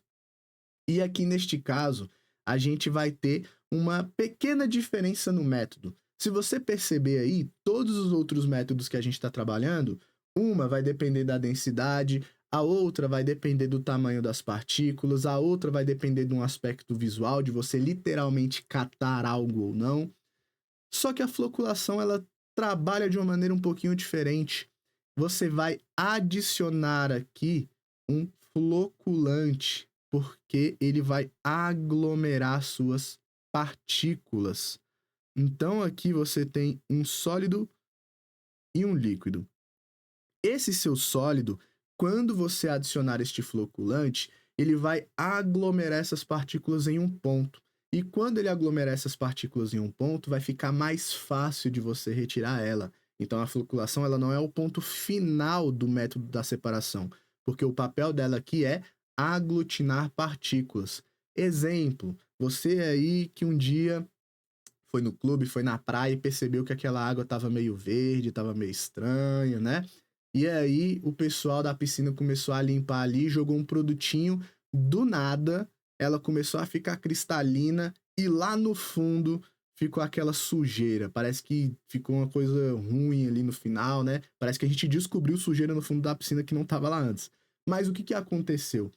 Speaker 1: e aqui neste caso, a gente vai ter uma pequena diferença no método. Se você perceber aí, todos os outros métodos que a gente está trabalhando, uma vai depender da densidade, a outra vai depender do tamanho das partículas, a outra vai depender de um aspecto visual, de você literalmente catar algo ou não. Só que a floculação, ela trabalha de uma maneira um pouquinho diferente. Você vai adicionar aqui um floculante, porque ele vai aglomerar suas partículas. Então aqui você tem um sólido e um líquido. Esse seu sólido, quando você adicionar este floculante, ele vai aglomerar essas partículas em um ponto. E quando ele aglomerar essas partículas em um ponto, vai ficar mais fácil de você retirar ela. Então a floculação ela não é o ponto final do método da separação, porque o papel dela aqui é aglutinar partículas. Exemplo, você aí que um dia foi no clube, foi na praia e percebeu que aquela água estava meio verde, estava meio estranha, né? E aí o pessoal da piscina começou a limpar ali, jogou um produtinho, do nada ela começou a ficar cristalina e lá no fundo ficou aquela sujeira. Parece que ficou uma coisa ruim ali no final, né? Parece que a gente descobriu sujeira no fundo da piscina que não estava lá antes. Mas o que aconteceu?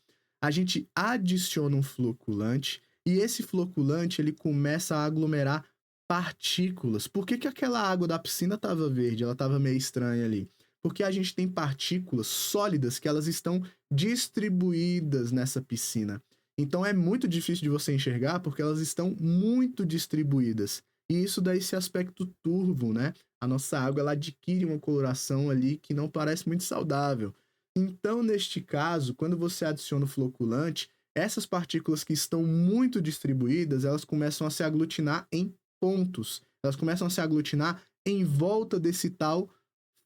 Speaker 1: A gente adiciona um floculante e esse floculante ele começa a aglomerar partículas. Por que aquela água da piscina estava verde? Ela estava meio estranha ali. Porque a gente tem partículas sólidas que elas estão distribuídas nessa piscina. Então é muito difícil de você enxergar porque elas estão muito distribuídas. E isso dá esse aspecto turvo, né? A nossa água ela adquire uma coloração ali que não parece muito saudável. Então, neste caso, quando você adiciona o floculante, essas partículas que estão muito distribuídas, elas começam a se aglutinar em pontos. Elas começam a se aglutinar em volta desse tal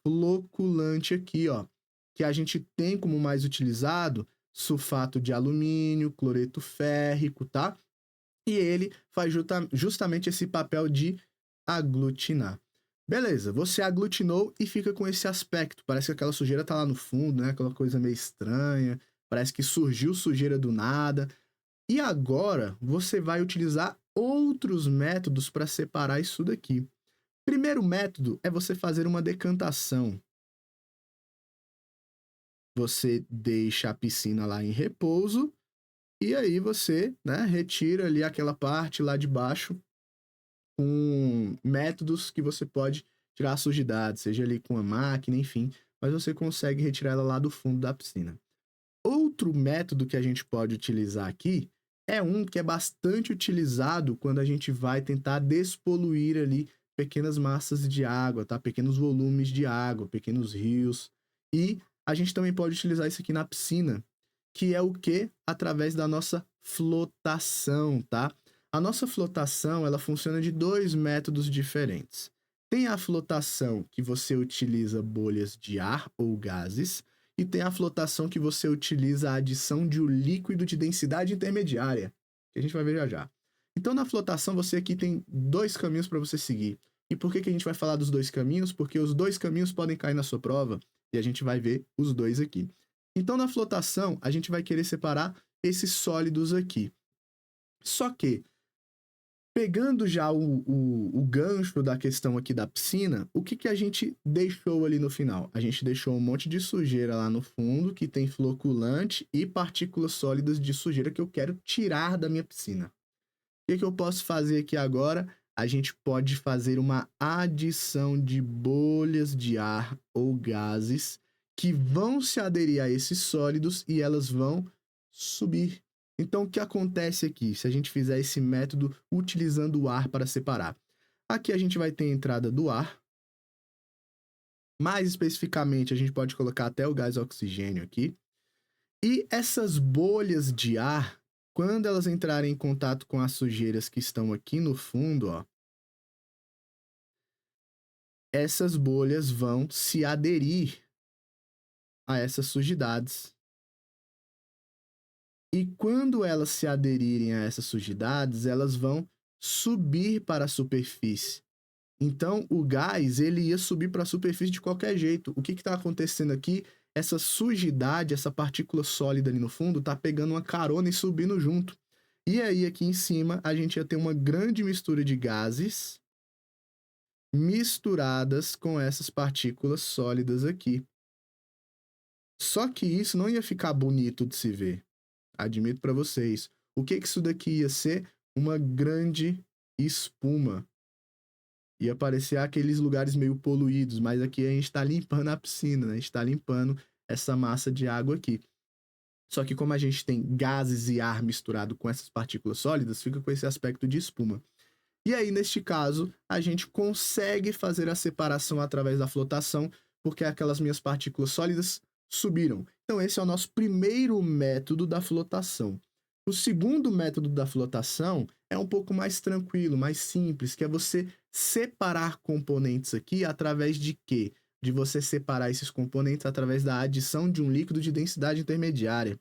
Speaker 1: floculante aqui, ó, que a gente tem como mais utilizado sulfato de alumínio, cloreto férrico, tá? E ele faz justamente esse papel de aglutinar. Beleza, você aglutinou e fica com esse aspecto. Parece que aquela sujeira tá lá no fundo, né? Aquela coisa meio estranha. Parece que surgiu sujeira do nada. E agora você vai utilizar outros métodos para separar isso daqui. Primeiro método é você fazer uma decantação. Você deixa a piscina lá em repouso e aí você, né, retira ali aquela parte lá de baixo com métodos que você pode tirar a sujidade, seja ali com a máquina, enfim, mas você consegue retirar ela lá do fundo da piscina. Outro método que a gente pode utilizar aqui é um que é bastante utilizado quando a gente vai tentar despoluir ali pequenas massas de água, tá? Pequenos volumes de água, pequenos rios. E a gente também pode utilizar isso aqui na piscina, que é o que? Através da nossa flotação, tá? A nossa flotação, ela funciona de dois métodos diferentes. Tem a flotação que você utiliza bolhas de ar ou gases, e tem a flotação que você utiliza a adição de um líquido de densidade intermediária, que a gente vai ver já já. Então, na flotação, você aqui tem dois caminhos para você seguir. E por que a gente vai falar dos dois caminhos? Porque os dois caminhos podem cair na sua prova e a gente vai ver os dois aqui. Então, na flotação, a gente vai querer separar esses sólidos aqui. Só que, pegando já o gancho da questão aqui da piscina, o que a gente deixou ali no final? A gente deixou um monte de sujeira lá no fundo, que tem floculante e partículas sólidas de sujeira que eu quero tirar da minha piscina. O que eu posso fazer aqui agora? A gente pode fazer uma adição de bolhas de ar ou gases que vão se aderir a esses sólidos e elas vão subir. Então, o que acontece aqui, se a gente fizer esse método utilizando o ar para separar? Aqui a gente vai ter a entrada do ar. Mais especificamente, a gente pode colocar até o gás oxigênio aqui. E essas bolhas de ar, quando elas entrarem em contato com as sujeiras que estão aqui no fundo, ó, essas bolhas vão se aderir a essas sujidades. E quando elas se aderirem a essas sujidades, elas vão subir para a superfície. Então, o gás ele ia subir para a superfície de qualquer jeito. O que está acontecendo aqui? Essa sujidade, essa partícula sólida ali no fundo, está pegando uma carona e subindo junto. E aí, aqui em cima, a gente ia ter uma grande mistura de gases misturadas com essas partículas sólidas aqui. Só que isso não ia ficar bonito de se ver. Admito para vocês. O que isso daqui ia ser? Uma grande espuma. Ia parecer aqueles lugares meio poluídos, mas aqui a gente está limpando a piscina, né? A gente está limpando essa massa de água aqui. Só que como a gente tem gases e ar misturado com essas partículas sólidas, fica com esse aspecto de espuma. E aí, neste caso, a gente consegue fazer a separação através da flotação, porque aquelas minhas partículas sólidas subiram. Então, esse é o nosso primeiro método da flotação. O segundo método da flotação é um pouco mais tranquilo, mais simples, que é você separar componentes aqui através de quê? De você separar esses componentes através da adição de um líquido de densidade intermediária.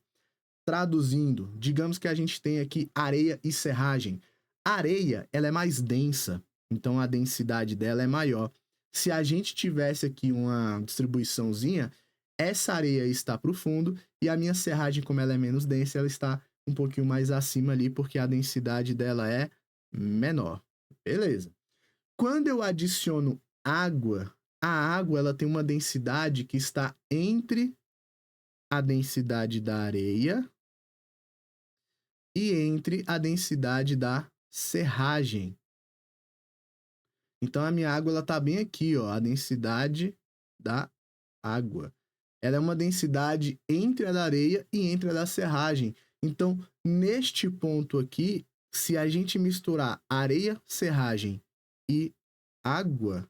Speaker 1: Traduzindo, digamos que a gente tem aqui areia e serragem. A areia, ela é mais densa, então a densidade dela é maior. Se a gente tivesse aqui uma distribuiçãozinha, essa areia está para o fundo e a minha serragem, como ela é menos densa, ela está um pouquinho mais acima ali, porque a densidade dela é menor. Beleza. Quando eu adiciono água, a água ela tem uma densidade que está entre a densidade da areia e entre a densidade da serragem. Então a minha água ela tá bem aqui, ó, a densidade da água. Ela é uma densidade entre a da areia e entre a da serragem. Então, neste ponto aqui, se a gente misturar areia, serragem e água,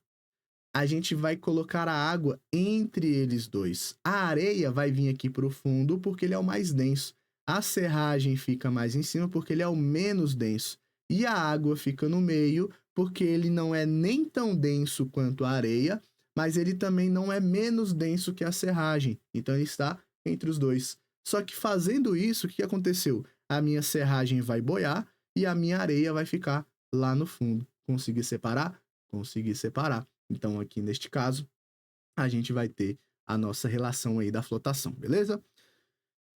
Speaker 1: a gente vai colocar a água entre eles dois. A areia vai vir aqui para o fundo porque ele é o mais denso. A serragem fica mais em cima porque ele é o menos denso. E a água fica no meio porque ele não é nem tão denso quanto a areia, mas ele também não é menos denso que a serragem. Então ele está entre os dois. Só que fazendo isso, o que aconteceu? A minha serragem vai boiar e a minha areia vai ficar lá no fundo. Consegui separar? Consegui separar. Então, aqui neste caso, a gente vai ter a nossa relação aí da flotação, beleza?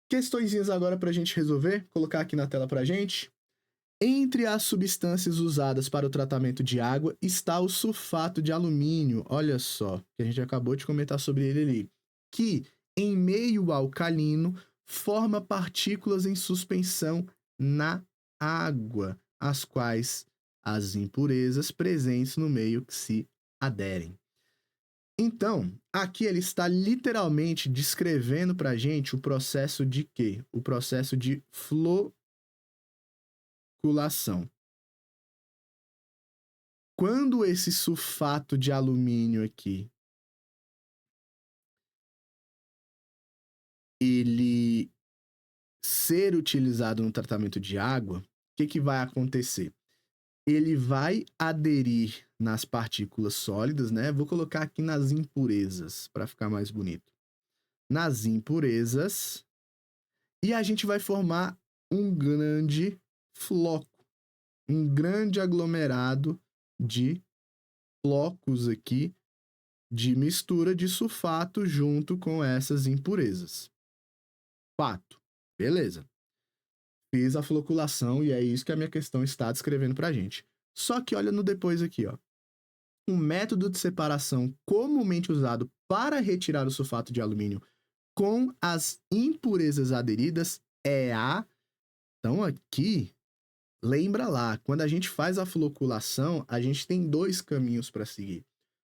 Speaker 1: Questõezinhas agora para a gente resolver, colocar aqui na tela para a gente. Entre as substâncias usadas para o tratamento de água está o sulfato de alumínio, olha só, que a gente acabou de comentar sobre ele ali, que em meio alcalino forma partículas em suspensão na água, as quais as impurezas presentes no meio que se aderem. Então, aqui ele está literalmente descrevendo para a gente o processo de quê? O processo de floculação. Quando esse sulfato de alumínio aqui, ele ser utilizado no tratamento de água, o que vai acontecer? Ele vai aderir nas partículas sólidas, né? Vou colocar aqui nas impurezas, para ficar mais bonito. Nas impurezas, e a gente vai formar um grande floco, um grande aglomerado de flocos aqui de mistura de sulfato junto com essas impurezas. Fato. Beleza. Fiz a floculação e é isso que a minha questão está descrevendo pra gente. Só que olha no depois aqui, ó. O método de separação comumente usado para retirar o sulfato de alumínio com as impurezas aderidas é a... Então aqui, lembra lá, quando a gente faz a floculação, a gente tem dois caminhos para seguir.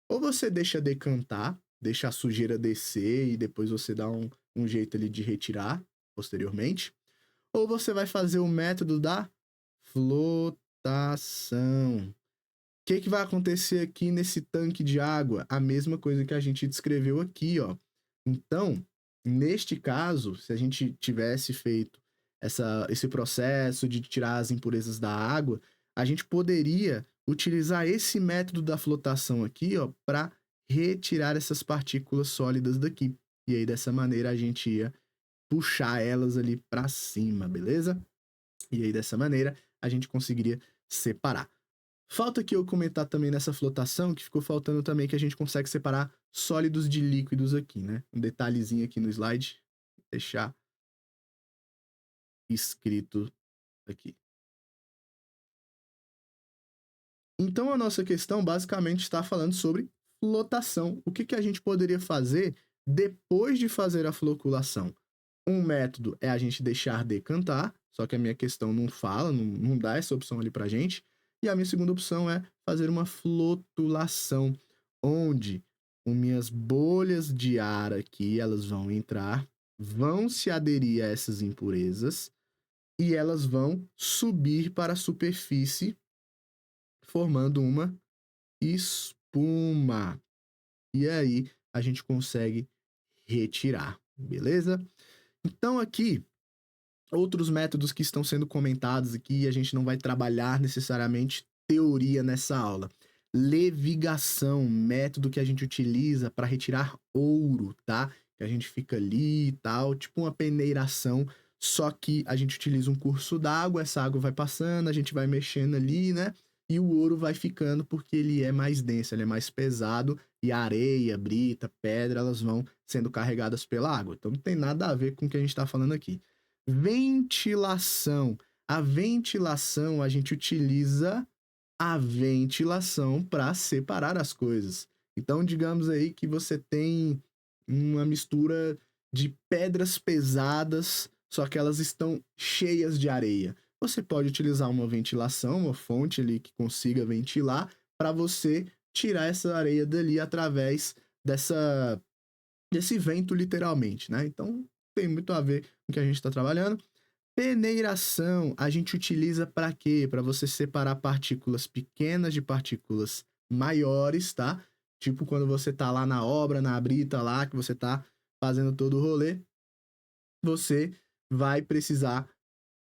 Speaker 1: Ou você deixa decantar, deixa a sujeira descer e depois você dá um jeito ali de retirar posteriormente. Ou você vai fazer o método da flotação. O que vai acontecer aqui nesse tanque de água? A mesma coisa que a gente descreveu aqui, ó. Então, neste caso, se a gente tivesse feito esse processo de tirar as impurezas da água, a gente poderia utilizar esse método da flotação aqui, ó, para retirar essas partículas sólidas daqui. E aí, dessa maneira, a gente ia puxar elas ali para cima, beleza? E aí, dessa maneira, a gente conseguiria separar. Falta aqui eu comentar também nessa flotação, que ficou faltando também, que a gente consegue separar sólidos de líquidos aqui, né? Um detalhezinho aqui no slide, deixar escrito aqui. Então, a nossa questão basicamente está falando sobre flotação. O que a gente poderia fazer depois de fazer a floculação? Um método é a gente deixar decantar, só que a minha questão não fala, não dá essa opção ali pra gente. E a minha segunda opção é fazer uma flotulação, onde as minhas bolhas de ar aqui, elas vão entrar, vão se aderir a essas impurezas e elas vão subir para a superfície, formando uma espuma. E aí a gente consegue retirar, beleza? Então aqui, outros métodos que estão sendo comentados aqui, a gente não vai trabalhar necessariamente teoria nessa aula. Levigação, método que a gente utiliza para retirar ouro, tá? Que a gente fica ali e tal, tipo uma peneiração, só que a gente utiliza um curso d'água, essa água vai passando, a gente vai mexendo ali, né? E o ouro vai ficando porque ele é mais denso, ele é mais pesado, e a areia, brita, pedra, elas vão sendo carregadas pela água. Então não tem nada a ver com o que a gente está falando aqui. Ventilação. A ventilação a gente utiliza a ventilação para separar as coisas. Então, digamos aí que você tem uma mistura de pedras pesadas, só que elas estão cheias de areia. Você pode utilizar uma ventilação, uma fonte ali que consiga ventilar, para você tirar essa areia dali através desse vento, literalmente, né? Então, tem muito a ver com o que a gente está trabalhando. Peneiração, a gente utiliza para quê? Para você separar partículas pequenas de partículas maiores, tá? Tipo quando você tá lá na obra, na brita lá, que você tá fazendo todo o rolê, você vai precisar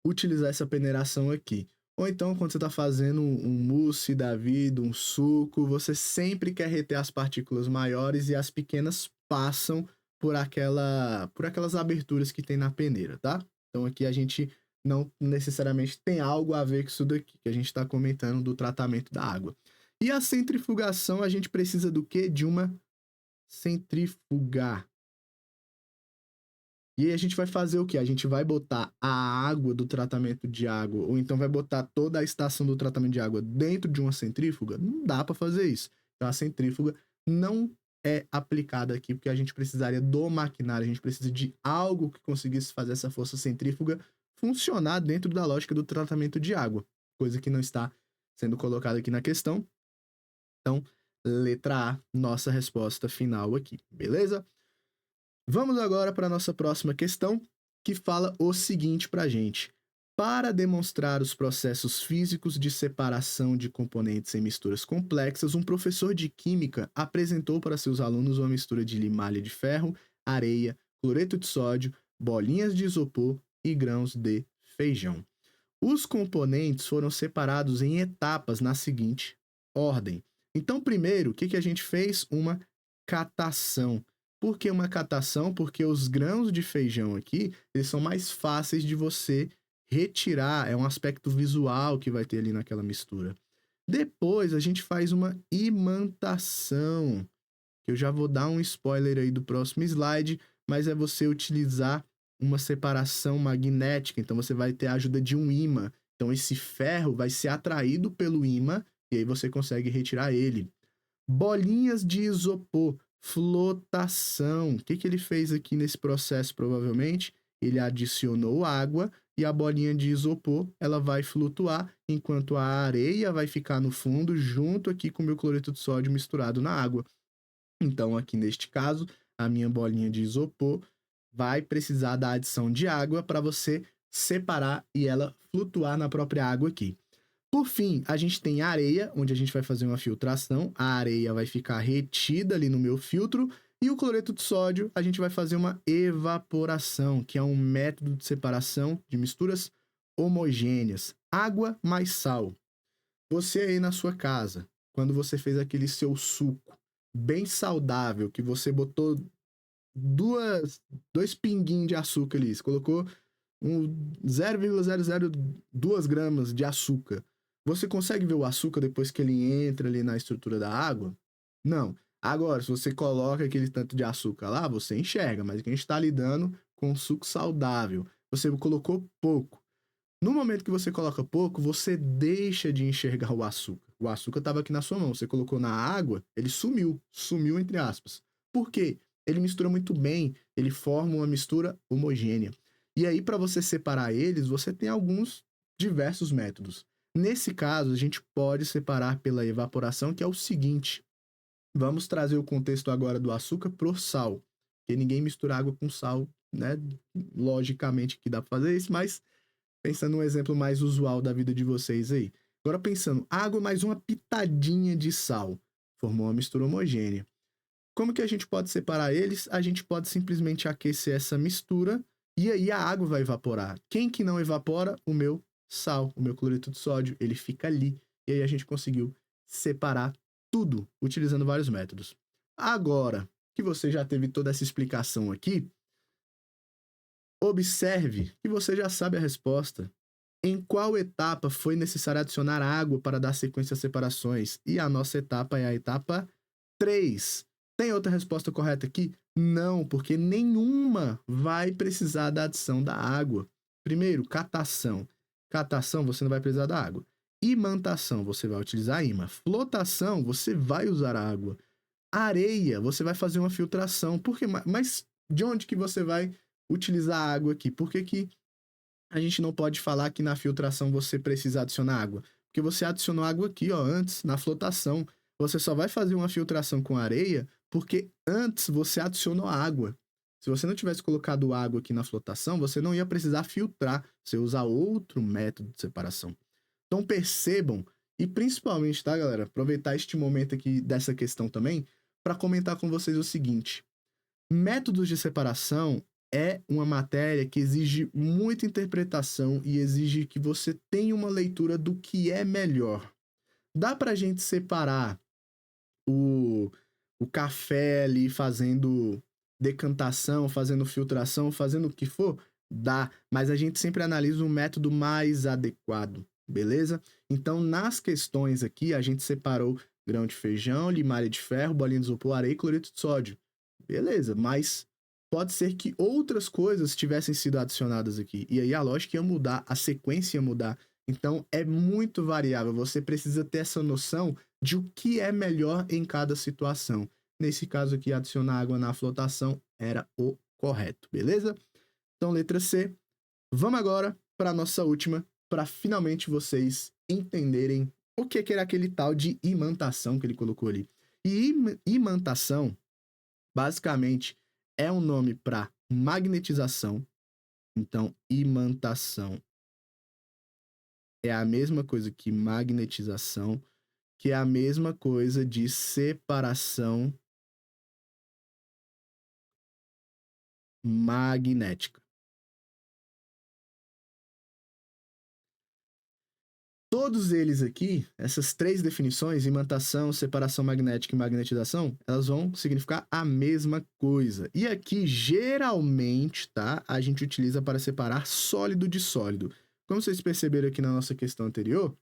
Speaker 1: utilizar essa peneiração aqui. Ou então, quando você está fazendo um mousse da vida, um suco, você sempre quer reter as partículas maiores e as pequenas passam por aquelas aberturas que tem na peneira, tá? Então aqui a gente não necessariamente tem algo a ver com isso daqui, que a gente está comentando do tratamento da água. E a centrifugação, a gente precisa do quê? De uma centrifugar. E aí a gente vai fazer o quê? A gente vai botar a água do tratamento de água, ou então vai botar toda a estação do tratamento de água dentro de uma centrífuga? Não dá para fazer isso. Então a centrífuga não é aplicada aqui, porque a gente precisaria do maquinário, a gente precisa de algo que conseguisse fazer essa força centrífuga funcionar dentro da lógica do tratamento de água, coisa que não está sendo colocada aqui na questão. Então, letra A, nossa resposta final aqui, beleza? Vamos agora para a nossa próxima questão, que fala o seguinte para a gente. Para demonstrar os processos físicos de separação de componentes em misturas complexas, um professor de química apresentou para seus alunos uma mistura de limalha de ferro, areia, cloreto de sódio, bolinhas de isopor e grãos de feijão. Os componentes foram separados em etapas na seguinte ordem. Então, primeiro, o que a gente fez? Uma catação. Por que uma catação? Porque os grãos de feijão aqui, eles são mais fáceis de você retirar, é um aspecto visual que vai ter ali naquela mistura. Depois a gente faz uma imantação, que eu já vou dar um spoiler aí do próximo slide, mas é você utilizar uma separação magnética, então você vai ter a ajuda de um ímã. Então esse ferro vai ser atraído pelo ímã e aí você consegue retirar ele. Bolinhas de isopor, flotação. O que ele fez aqui nesse processo, provavelmente? Ele adicionou água e a bolinha de isopor, ela vai flutuar, enquanto a areia vai ficar no fundo, junto aqui com o meu cloreto de sódio misturado na água. Então, aqui neste caso, a minha bolinha de isopor vai precisar da adição de água para você separar e ela flutuar na própria água aqui. Por fim, a gente tem a areia, onde a gente vai fazer uma filtração. A areia vai ficar retida ali no meu filtro. E o cloreto de sódio, a gente vai fazer uma evaporação, que é um método de separação de misturas homogêneas. Água mais sal. Você aí na sua casa, quando você fez aquele seu suco bem saudável, que você botou dois pinguinhos de açúcar ali, você colocou 0,002 gramas de açúcar. Você consegue ver o açúcar depois que ele entra ali na estrutura da água? Não. Agora, se você coloca aquele tanto de açúcar lá, você enxerga, mas aqui a gente está lidando com suco saudável. Você colocou pouco. No momento que você coloca pouco, você deixa de enxergar o açúcar. O açúcar estava aqui na sua mão, você colocou na água, ele sumiu entre aspas. Por quê? Ele mistura muito bem, ele forma uma mistura homogênea. E aí, para você separar eles, você tem alguns diversos métodos. Nesse caso, a gente pode separar pela evaporação, que é o seguinte. Vamos trazer o contexto agora do açúcar pro sal. Porque ninguém mistura água com sal, né? Logicamente que dá para fazer isso, mas pensando num exemplo mais usual da vida de vocês aí. Agora pensando, água mais uma pitadinha de sal. Formou uma mistura homogênea. Como que a gente pode separar eles? A gente pode simplesmente aquecer essa mistura e aí a água vai evaporar. Quem que não evapora? O meu sal, o meu cloreto de sódio. Ele fica ali. E aí a gente conseguiu separar tudo utilizando vários métodos. Agora que você já teve toda essa explicação aqui, observe que você já sabe a resposta. Em qual etapa foi necessário adicionar água para dar sequência às separações? E a nossa etapa é a etapa 3. Tem outra resposta correta aqui? Não, porque nenhuma vai precisar da adição da água. Primeiro, catação. Catação, você não vai precisar da água. Imantação, você vai utilizar ímã. Flotação, você vai usar água. Areia, você vai fazer uma filtração. Por quê? Mas de onde que você vai utilizar a água aqui? Por que que a gente não pode falar que na filtração você precisa adicionar água? Porque você adicionou água aqui, ó, antes, na flotação. Você só vai fazer uma filtração com areia porque antes você adicionou água. Se você não tivesse colocado água aqui na flotação, você não ia precisar filtrar. Você usa outro método de separação. Então percebam, e principalmente, tá, galera? Aproveitar este momento aqui dessa questão também, para comentar com vocês o seguinte. Métodos de separação é uma matéria que exige muita interpretação e exige que você tenha uma leitura do que é melhor. Dá pra gente separar o café ali fazendo decantação, fazendo filtração, fazendo o que for? Dá, mas a gente sempre analisa um método mais adequado, beleza? Então, nas questões aqui, a gente separou grão de feijão, limalha de ferro, bolinha de isopor, areia e cloreto de sódio. Beleza, mas pode ser que outras coisas tivessem sido adicionadas aqui. E aí a lógica ia mudar, a sequência ia mudar. Então é muito variável. Você precisa ter essa noção de o que é melhor em cada situação. Nesse caso aqui, adicionar água na flotação era o correto, beleza? Então, letra C. Vamos agora para a nossa última, para finalmente vocês entenderem o que era aquele tal de imantação que ele colocou ali. E imantação, basicamente, é um nome para magnetização. Então, imantação é a mesma coisa que magnetização, que é a mesma coisa de separação magnética. Todos eles aqui, essas três definições, imantação, separação magnética e magnetização, elas vão significar a mesma coisa. E aqui, geralmente, tá? A gente utiliza para separar sólido de sólido. Como vocês perceberam aqui na nossa questão anterior,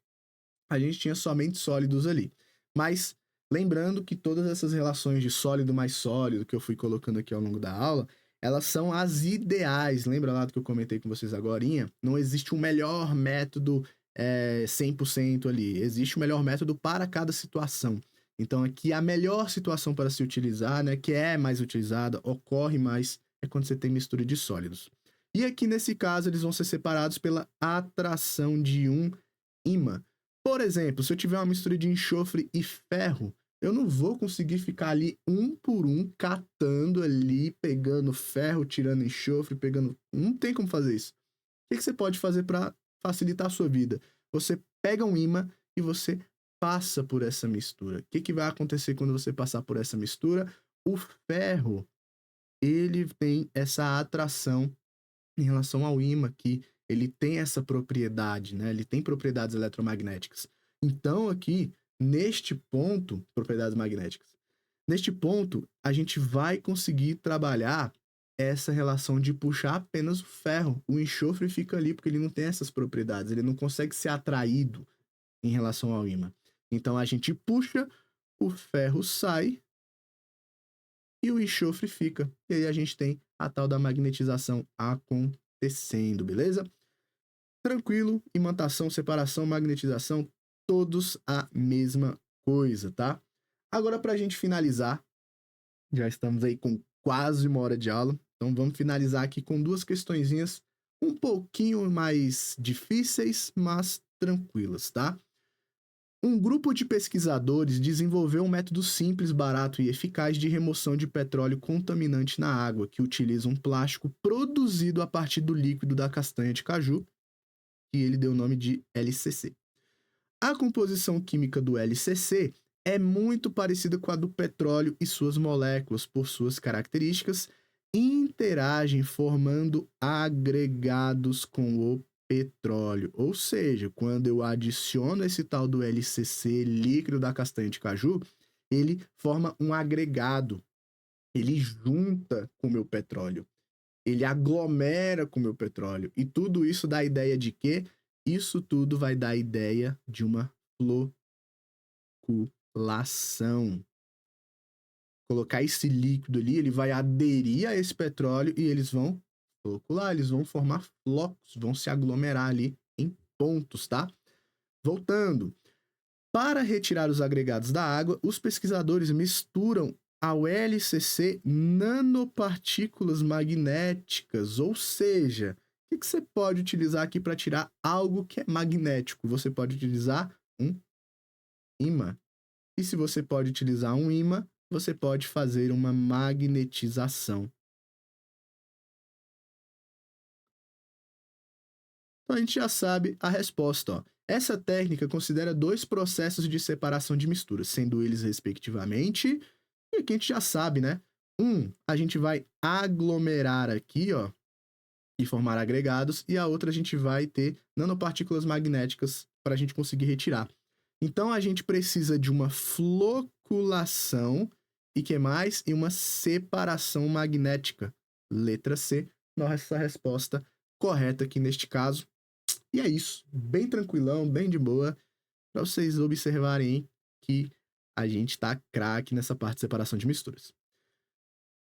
Speaker 1: a gente tinha somente sólidos ali. Mas, lembrando que todas essas relações de sólido mais sólido que eu fui colocando aqui ao longo da aula, elas são as ideais. Lembra lá do que eu comentei com vocês agorinha? Não existe um melhor método 100% ali. Existe o melhor método para cada situação. Então, aqui a melhor situação para se utilizar, né, que é mais utilizada, ocorre mais, é quando você tem mistura de sólidos. E aqui, nesse caso, eles vão ser separados pela atração de um ímã. Por exemplo, se eu tiver uma mistura de enxofre e ferro, eu não vou conseguir ficar ali um por um, catando ali, pegando ferro, tirando enxofre, pegando... Não tem como fazer isso. O que você pode fazer para facilitar a sua vida? Você pega um ímã e você passa por essa mistura. O que vai acontecer quando você passar por essa mistura? O ferro, ele tem essa atração em relação ao ímã aqui. Ele tem essa propriedade, né? Ele tem propriedades eletromagnéticas. Então, aqui, neste ponto, propriedades magnéticas, neste ponto, a gente vai conseguir trabalhar essa relação de puxar apenas o ferro. O enxofre fica ali porque ele não tem essas propriedades, ele não consegue ser atraído em relação ao ímã. Então, a gente puxa, o ferro sai e o enxofre fica. E aí a gente tem a tal da magnetização acontecendo, beleza? Tranquilo, imantação, separação, magnetização, todos a mesma coisa, tá? Agora, para a gente finalizar, já estamos aí com quase 1 hora de aula, então vamos finalizar aqui com duas questõezinhas um pouquinho mais difíceis, mas tranquilas, tá? Um grupo de pesquisadores desenvolveu um método simples, barato e eficaz de remoção de petróleo contaminante na água, que utiliza um plástico produzido a partir do líquido da castanha de caju, que ele deu o nome de LCC. A composição química do LCC é muito parecida com a do petróleo e suas moléculas, por suas características, interagem formando agregados com o petróleo. Ou seja, quando eu adiciono esse tal do LCC, líquido da castanha de caju, ele forma um agregado. Ele junta com o meu petróleo. Ele aglomera com o meu petróleo. E tudo isso dá a ideia de quê? Isso tudo vai dar a ideia de uma floculação. Colocar esse líquido ali, ele vai aderir a esse petróleo e eles vão flocular, eles vão formar flocos, vão se aglomerar ali em pontos, tá? Voltando. Para retirar os agregados da água, os pesquisadores misturam ao LCC nanopartículas magnéticas, ou seja, o que você pode utilizar aqui para tirar algo que é magnético? Você pode utilizar um ímã. E se você pode utilizar um ímã, você pode fazer uma magnetização. Então a gente já sabe a resposta. Ó. Essa técnica considera dois processos de separação de misturas, sendo eles respectivamente, e aqui a gente já sabe, né? A gente vai aglomerar aqui, ó, e formar agregados, e a outra a gente vai ter nanopartículas magnéticas para a gente conseguir retirar. Então a gente precisa de uma floculação e que mais? E uma separação magnética. Letra C, nossa resposta correta aqui neste caso. E é isso, bem tranquilão, bem de boa, para vocês observarem hein, que a gente tá craque nessa parte de separação de misturas.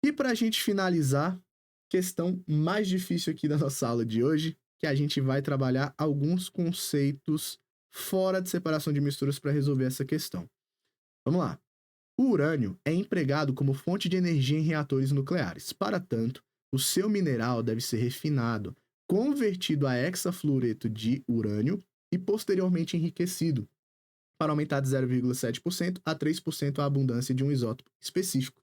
Speaker 1: E para a gente finalizar, questão mais difícil aqui da nossa aula de hoje, que a gente vai trabalhar alguns conceitos fora de separação de misturas para resolver essa questão. Vamos lá. O urânio é empregado como fonte de energia em reatores nucleares. Para tanto, o seu mineral deve ser refinado, convertido a hexafluoreto de urânio e posteriormente enriquecido, para aumentar de 0,7% a 3% a abundância de um isótopo específico.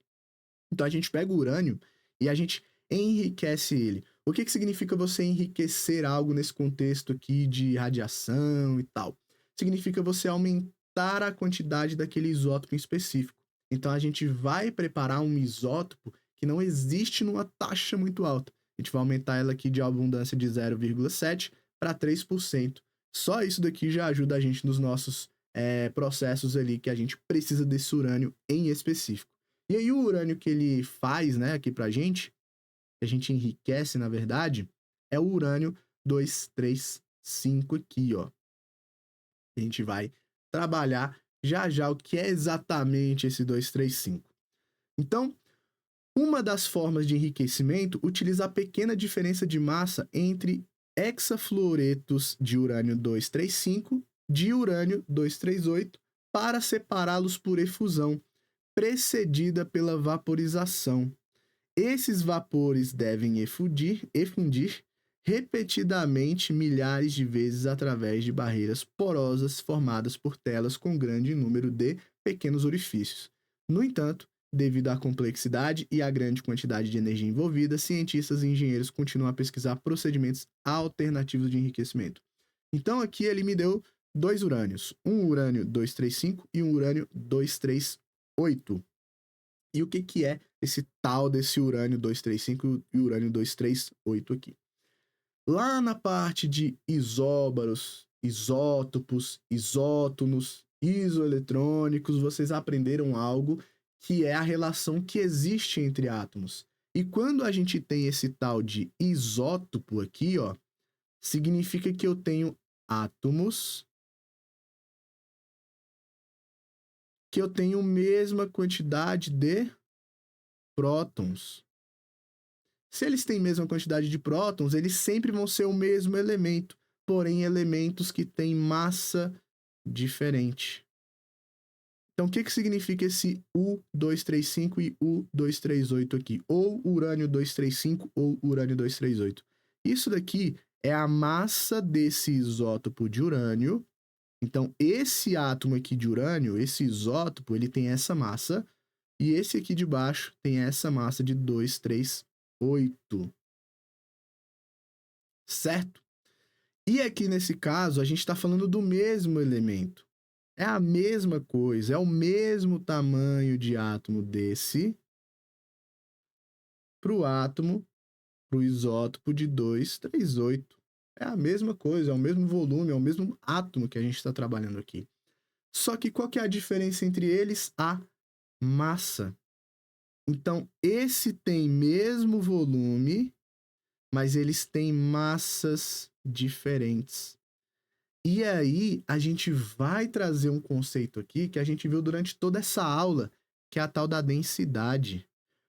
Speaker 1: Então a gente pega o urânio e a gente enriquece ele. O que significa você enriquecer algo nesse contexto aqui de radiação e tal? Significa você aumentar a quantidade daquele isótopo em específico. Então a gente vai preparar um isótopo que não existe numa taxa muito alta. A gente vai aumentar ela aqui de abundância de 0,7 para 3%. Só isso daqui já ajuda a gente nos nossos processos ali que a gente precisa desse urânio em específico. E aí o urânio que ele faz, né, aqui pra gente, que a gente enriquece, na verdade, é o urânio 235 aqui, ó. A gente vai trabalhar já já o que é exatamente esse 235. Então, uma das formas de enriquecimento utiliza a pequena diferença de massa entre hexafluoretos de urânio 235 de urânio 238 para separá-los por efusão, precedida pela vaporização. Esses vapores devem efundir repetidamente milhares de vezes através de barreiras porosas formadas por telas com grande número de pequenos orifícios. No entanto, devido à complexidade e à grande quantidade de energia envolvida, cientistas e engenheiros continuam a pesquisar procedimentos alternativos de enriquecimento. Então aqui ele me deu dois urânios, um urânio 235 e um urânio 238. E o que é esse tal desse urânio 235 e urânio 238 aqui? Lá na parte de isóbaros, isótopos, isótonos, isoeletrônicos, vocês aprenderam algo que é a relação que existe entre átomos. E quando a gente tem esse tal de isótopo aqui, ó, significa que eu tenho átomos que eu tenho a mesma quantidade de prótons. Se eles têm a mesma quantidade de prótons, eles sempre vão ser o mesmo elemento, porém elementos que têm massa diferente. Então, o que significa esse U235 e U238 aqui? Ou urânio 235 ou urânio 238. Isso daqui é a massa desse isótopo de urânio. Então, esse átomo aqui de urânio, esse isótopo, ele tem essa massa. E esse aqui de baixo tem essa massa de 238. Certo? E aqui nesse caso, a gente está falando do mesmo elemento. É a mesma coisa, é o mesmo tamanho de átomo desse para o átomo, para o isótopo de 238. É a mesma coisa, é o mesmo volume, é o mesmo átomo que a gente está trabalhando aqui. Só que qual que é a diferença entre eles? A massa. Então, esse tem mesmo volume, mas eles têm massas diferentes. E aí, a gente vai trazer um conceito aqui que a gente viu durante toda essa aula, que é a tal da densidade.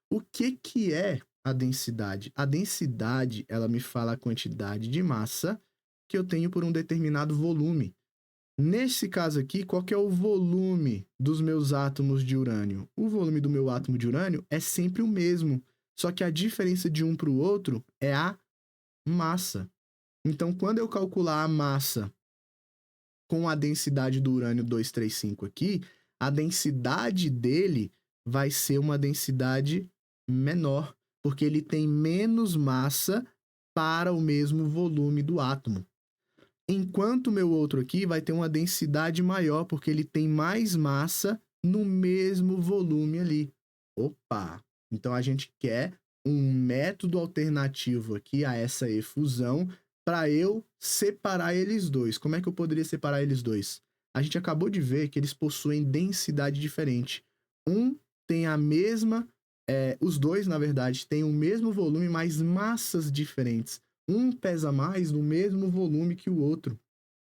Speaker 1: O que é a densidade? A densidade, ela me fala a quantidade de massa que eu tenho por um determinado volume. Nesse caso aqui, qual que é o volume dos meus átomos de urânio? O volume do meu átomo de urânio é sempre o mesmo, só que a diferença de um para o outro é a massa. Então, quando eu calcular a massa com a densidade do urânio 235 aqui, a densidade dele vai ser uma densidade menor, porque ele tem menos massa para o mesmo volume do átomo. Enquanto o meu outro aqui vai ter uma densidade maior, porque ele tem mais massa no mesmo volume ali. Opa! Então a gente quer um método alternativo aqui a essa efusão para eu separar eles dois. Como é que eu poderia separar eles dois? A gente acabou de ver que eles possuem densidade diferente. Um tem a mesma, os dois, na verdade, têm o mesmo volume, mas massas diferentes. Um pesa mais no mesmo volume que o outro.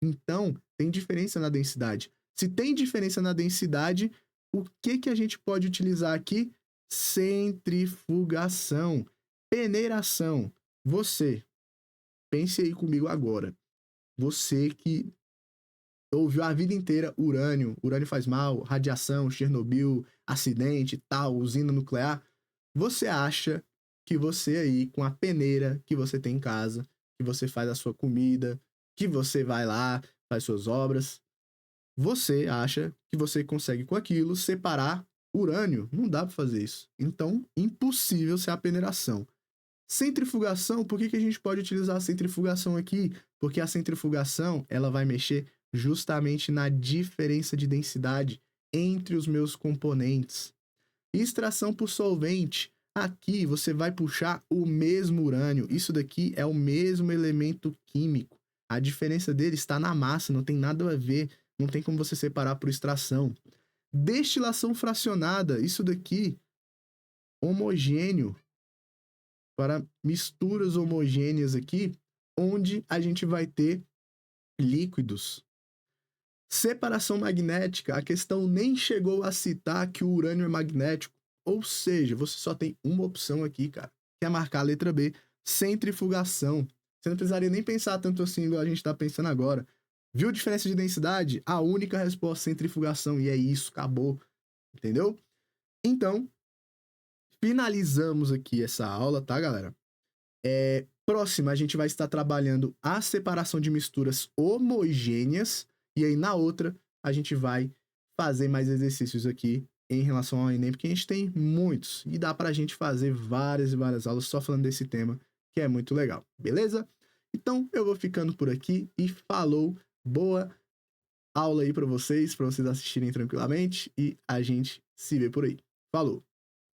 Speaker 1: Então, tem diferença na densidade. Se tem diferença na densidade, o que a gente pode utilizar aqui? Centrifugação, peneiração. Você, pense aí comigo agora. Você que ouviu a vida inteira urânio faz mal, radiação, Chernobyl, acidente, tal, usina nuclear. Você acha que você aí, com a peneira que você tem em casa, que você faz a sua comida, que você vai lá, faz suas obras, você acha que você consegue com aquilo separar urânio? Não dá para fazer isso. Então, impossível ser a peneiração. Centrifugação, por que a gente pode utilizar a centrifugação aqui? Porque a centrifugação, ela vai mexer justamente na diferença de densidade entre os meus componentes. Extração por solvente. Aqui você vai puxar o mesmo urânio. Isso daqui é o mesmo elemento químico. A diferença dele está na massa, não tem nada a ver. Não tem como você separar por extração. Destilação fracionada. Isso daqui, homogêneo, para misturas homogêneas aqui, onde a gente vai ter líquidos. Separação magnética, a questão nem chegou a citar que o urânio é magnético, ou seja, você só tem uma opção aqui, cara, que é marcar a letra B, centrifugação. Você não precisaria nem pensar tanto assim igual a gente tá pensando agora. Viu a diferença de densidade? A única resposta é centrifugação, e é isso, acabou, entendeu? Então, finalizamos aqui essa aula, tá, galera? Próxima, a gente vai estar trabalhando a separação de misturas homogêneas. E aí, na outra, a gente vai fazer mais exercícios aqui em relação ao Enem, porque a gente tem muitos. E dá pra gente fazer várias e várias aulas só falando desse tema, que é muito legal. Beleza? Então, eu vou ficando por aqui e falou. Boa aula aí pra vocês assistirem tranquilamente. E a gente se vê por aí. Falou!